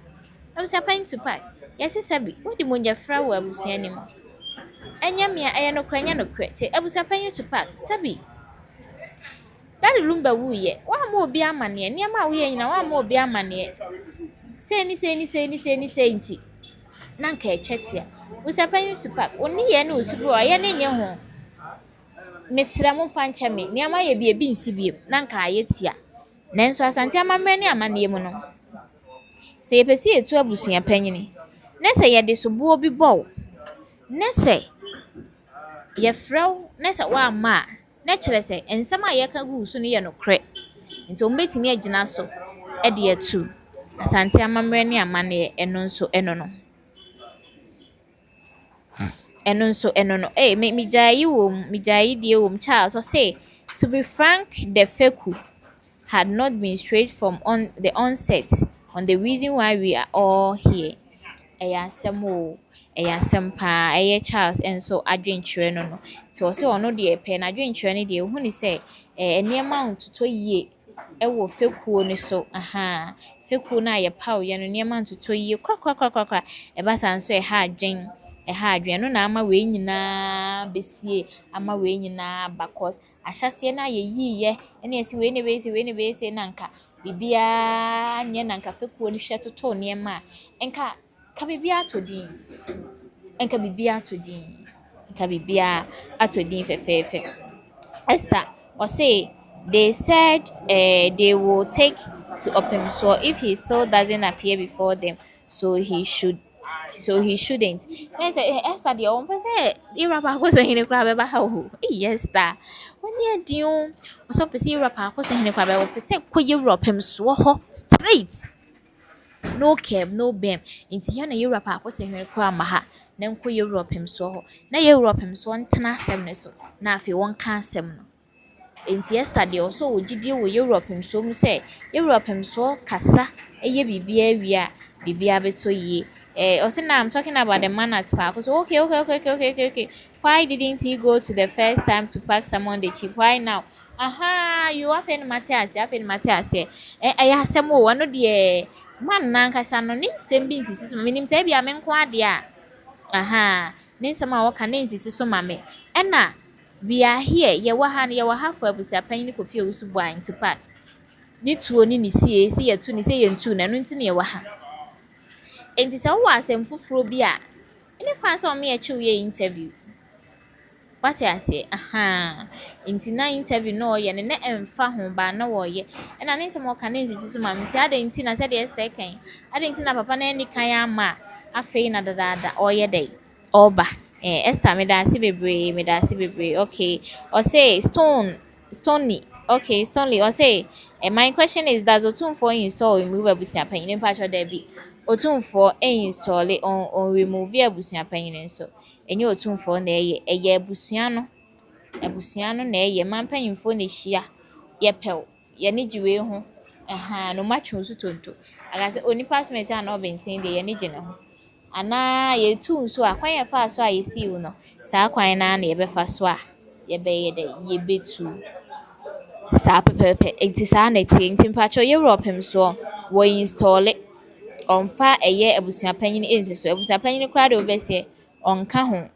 Abusuapanin Tupac yesi sabi wo de monja fra wo abusua ni mo anya me aya no kra nya no kra te Abusuapanin Tupac sabi dadi lumba wuye wa ma obi amane ni ama wo ye nyina wa ma obi amane se ni nti na nka etwetia Abusuapanin Tupac oni ye na osubi o ye na nye ho mesra mo fancha me ni ama ye bi nsi bi na nka ayetia nanso asante amamre ni amane mu no se yepesi etu Abusuapanyini na se ye de sobo bi bow na se ye frew na se wa ma na kire se ensama ye ka gu so ne ye no kre nti o mbetimi agina so e de etu asante amamre ni amane eno nso eno no me jai die wom Charles so say to be frank the feku had not been straight from on the onset on the reason why we are all here asem pa Charles and so adwenkyerɛ no so say ono de pe na adwenkyerɛ no de hu ni say eniema ntoto yie wo fekuo ni so fekuo na ye paw ye no eniema ntoto yie kwa eba san so adwen no na ama we nyina besie ama we nyina bakos ahyase na ye yiye ene esi we ne be ese na nka bibia nye na nka fekuo ni hwe toto niema enka ka bibia atodin fefefe Esther or say they said they will take to open so if he still doesn't appear before them so he should so he shouldn't. Then say Esther the own person Ira Parkosohene kura beba ha o. Yes star. When you do so pese Ira Parkosohene kura beba pese ko Europe him so ho straight. No cab, no bam. Into here na Europe Parkosohene kura ma ha. Na nko Europe him so ho. Na Europe him so ntena asem ne so. Na afi won ka asem no. Enti yesterday also ogidi wo Europe mso mu say Europe mso kasa eye bibia awia bibia beto yie also now I'm talking about the man at park. So okay. Why didn't he go to the first time to park someone the cheap? Why now? Aha, you have any Matthias, I asem wo no de man nan kasa no ni nsem bi nsisi so minim say bia me nko ade a aha ni nsem a wo ka na nsisi so mame ena we are here. Ye wa for Abusuapanin Kofi Owusu Tupac. Ni tuo ni sie ye tu ni se ye ntu na no nti ne ye wa ha. Enti se wo asem foforo bi a ene kwa se o me eche we interview. What I say? Aha. Enti na interview no ye ne na emfa ho ba na wo ye. E na ne se mo ka ne nsi susu ma mti ade nti na se de Esther kan. Ade nti na papa na ni kan ama afei na dada o ye dey. Oba. Esther me da si bebre. Okay. Or say Stony. Okay, Stonely. Or say my question is does Otumfo install remove Abusuapanin in patch there be Otumfo install it on remove Abusuapanin so. Enye Otumfo na eye abusuano na eye mampanyimfo na hia ye pew ye ne jiwe ho aha no matchu so tonto aga se onipa so me say na obentin de ye ne gine ho ana ye tu nso akwan ye fa so a ye si wo no saa kwan na na ye be fa so a ye be ye de ye betu saa pepepe enti saa na tie enti mpacho Europe him so wo install it onfa eye Abusuapanin ensi so Abusuapanin kra de obese onka ho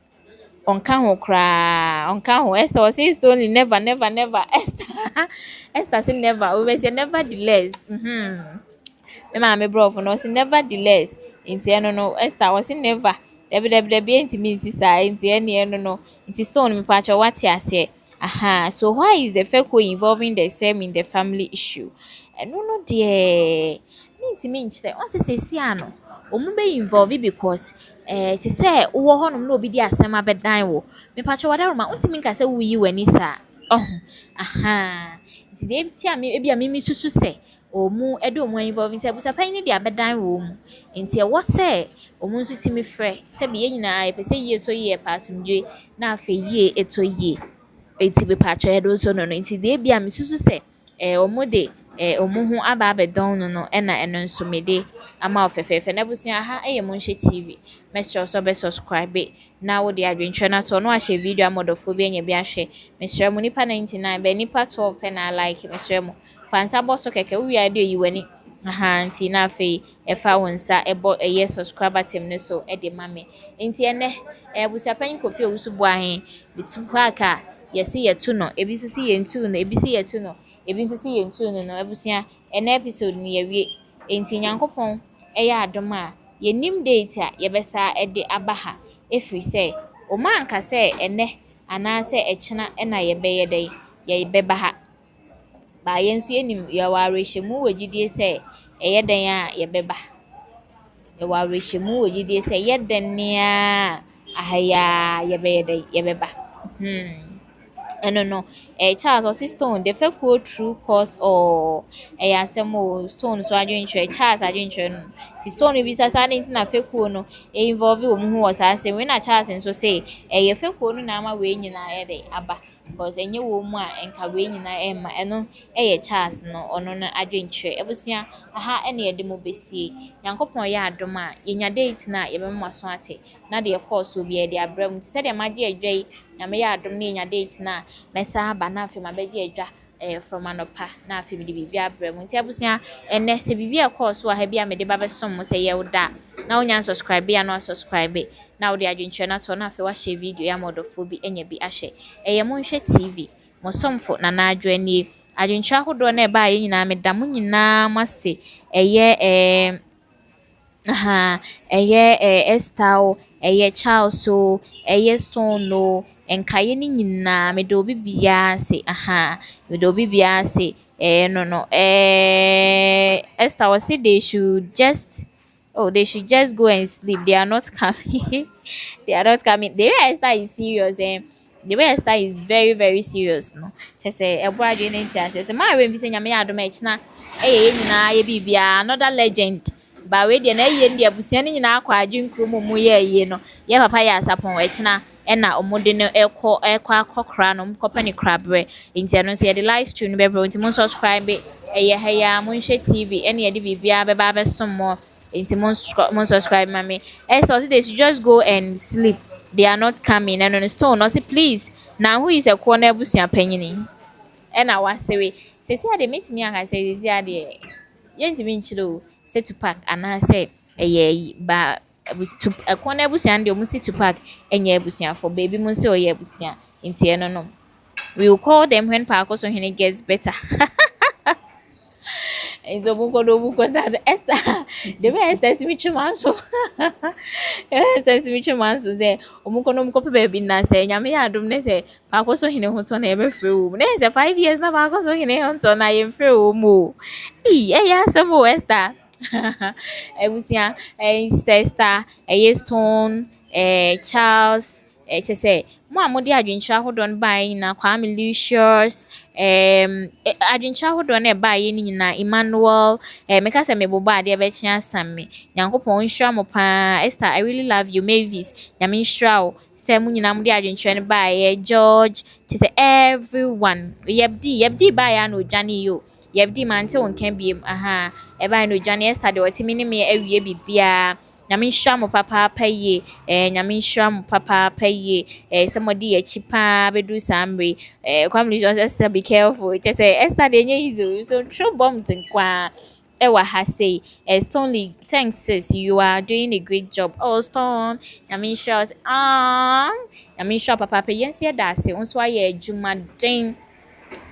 kra onka ho Esther was saying only never Esther say never obese nevertheless me ma me bro for no say nevertheless enti eno no Esther was never debi enti mi sisa enti eno no enti stone me pacha what ya say aha so why is the feko involving the same in the family issue no dear enti mi nchire on say si ano omu be involve because ti say wo honom na obi di asem abedan wo me pacha wada roma untimi nka say wo yi wani sa aha enti de ti am e bia mi susu say omu edo omu involve nti Abusuapanin ni di abedan wo mu nti e wo say omu nso timi frɛ sɛ bi ye nyina e pese yie to yie pasumdwe na afa yie eto yie enti be pacha edo so no nti de bia mi susu say omu de omu ho aba abedon no na eno nso mede ama ofefefe na busua ha monhwe TV mesho so be subscribe na wo de adwentwe na to no ahye video amodofo bi anya bi ahwe mesho mu nipa 99 be nipa 12 pe na like mesho mu fansa boso keke wi ade yi wani aha nti na afi efa wonsa ebo subscriber tem ne so de mame nti ene Abusuapanin Kofi Owusu bitu aka yesi yetu no ebi so si yentu no ebi si yetu no ebi nso si yentu no abusua ene episode ni yewie enti nyankopon eya adom a yenim date a yebesa ede abaha efri say o man ka say ene ana say echena na yebeye dey yebeba ha ba yensu yenim ya warehemu wagidie say eye den a yebeba ya warehemu wagidie say yeden a ahaya yebeye dey yebeba no Charles or Stone the fake go true cause or asemo Stone so adwentre Charles adwentre no ti Stone bi sa didn't na fake no involve wo mu ho say when na Charles nso say fake no na ama we nyina de aba because enye wo mu a enka we nyina emma eno Charles no ono na adwentre ebusua aha ene ye de mo besie yankopon ye adom a yenya date na ye be mo so ate na de course obi e de abram ti se de magi adwai na me ye adom na yenya date na mesa ba na afi mabedi adwa from anopa na afi bi bibia abram nti abusua ene se bibia course wa ha bia me de ba be som mo se ye woda na onya subscribe ya no subscribe na wo de adwentwe na to na afi wa share video ya modofo bi enya bi ahwe monhwe TV mo somfo na na adwa nie adwentwe ahodo na e ba ye nyina me da mo nyina mase aha Esther Charles so Stone no enkaye ni nyina me do bibia se aha me do bibia se no Esther was say they should just Oh, they should just go and sleep. They are not coming. They are not coming. The way Esther is serious, the way Esther is very, very serious. No, just say a boy doing it. I say, my way, saying, "Yami adomech na, ye bibia another legend." But we dey na ye ndi abusia ni nyina akwa adwin krom mu ye no. Ye papa ya asapon echi na na omode no ekọ akọkra no mkọpa ne krabre. Nti no so ye the live stream be bro. Nti mo subscribe eye ha ya mo nhwe TV ene ye de bibia be ba be som mo. Nti mo subscribe mami. So they should just go and sleep. They are not coming. And on the stone, no say please. Now who is a corner abusua panyini? And I was say, say they meet me and I say this year the yentimi nchiro say Tupac and I say ba a corner abusua and you see Tupac and ye abusua for baby mo say oye abusua. Nti no. We will call them when Parkosohene gets better. And so buko that Esther the way Esther simichu manso Esther simichu manso say omuko no muko baby na say nyame ya adom ne say Parkosohene ho to na ebe frɛ wo ne say 5 years na Parkosohene ho to na ye frɛ wo mu ya samo Esther ebusia Esther Stone Charles to say mo amode adwentra hodon bai na Kwame Lucius adwentra hodon na bai ni nyina Emmanuel meka say meboba ade be chia asame nyankopon nhwa mo pa Esther I really love you Mavis nyame nhwa o say mo nyina mo de adwentra ne bai George to say everyone yebdi bai ya no dwane yo yebdi mante won kan biem aha e bai no dwane Esther de otimi ne me awie bibia nyame nhwa mo papa paye nyame nhwa mo papa paye somebody a chipa bedu sambre Kwame just Esther be careful it say Esther de nye so throw bombs in kwa ewa ha say Stone thanks sis you are doing a great job oh Stone nyame nhwa nyame nhwa papa paye yes ya da say onso aye adwuma den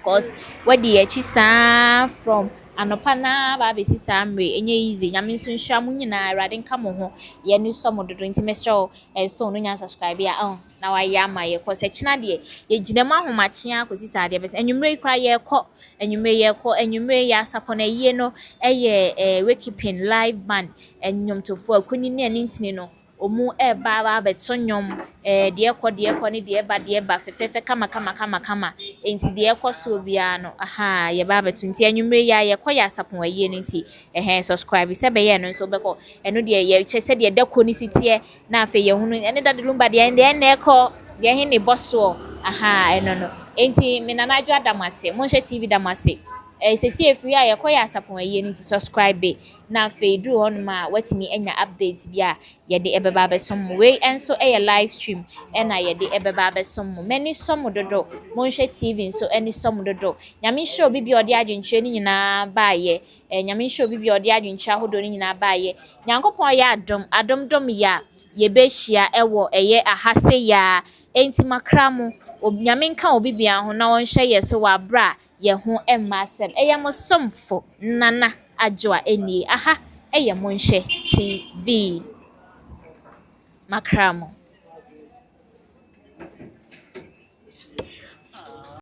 cause what the chisa from anopana ba be sisamre enye easy nyame nso nhwa mu nyina awade nka mo ho ye ni so mo dodo nti mesho so no nya subscribe ya na wa ya ma ye cause china de ye gina ma homache akosi sa de be enwumre kra ye kọ enwumre ya sapona ye no eye we keeping live band enwomtofo akuni ne ntini no omu ba betonyom de ekọ ne de ba fefefe kama enti de ekọ so bia no aha ye ba betu nti anwumre ya ye kọ ya sapon aye no nti subscribe se be ye no so be kọ eno de ye che se de dako ni sitie na afa ye hunu ene da de lumba de na ekọ de he ne boso aha eno no enti me na naju adamase mo hwe TV damase sesi efiri a ye kọ ya sapon aye no subscribe na afa duru on ma watimi enya updates bia ye de ebeba besom we enso live stream na ye de ebeba besom many som dodo mo hwe TV nso eni som dodo nyame show bibi odi adwentwe ni nyina ba ye nyame show bibi odi adwentwe ahodo ni nyina ba ye nyankopon ya adom ya ye be hia ewo eye ahase ya enti makramu nyame nka obi bia ho na won hwe ye so wa bra ye ho emmasem mo somfo nana ajwa eni aha mo nhwe TV makramo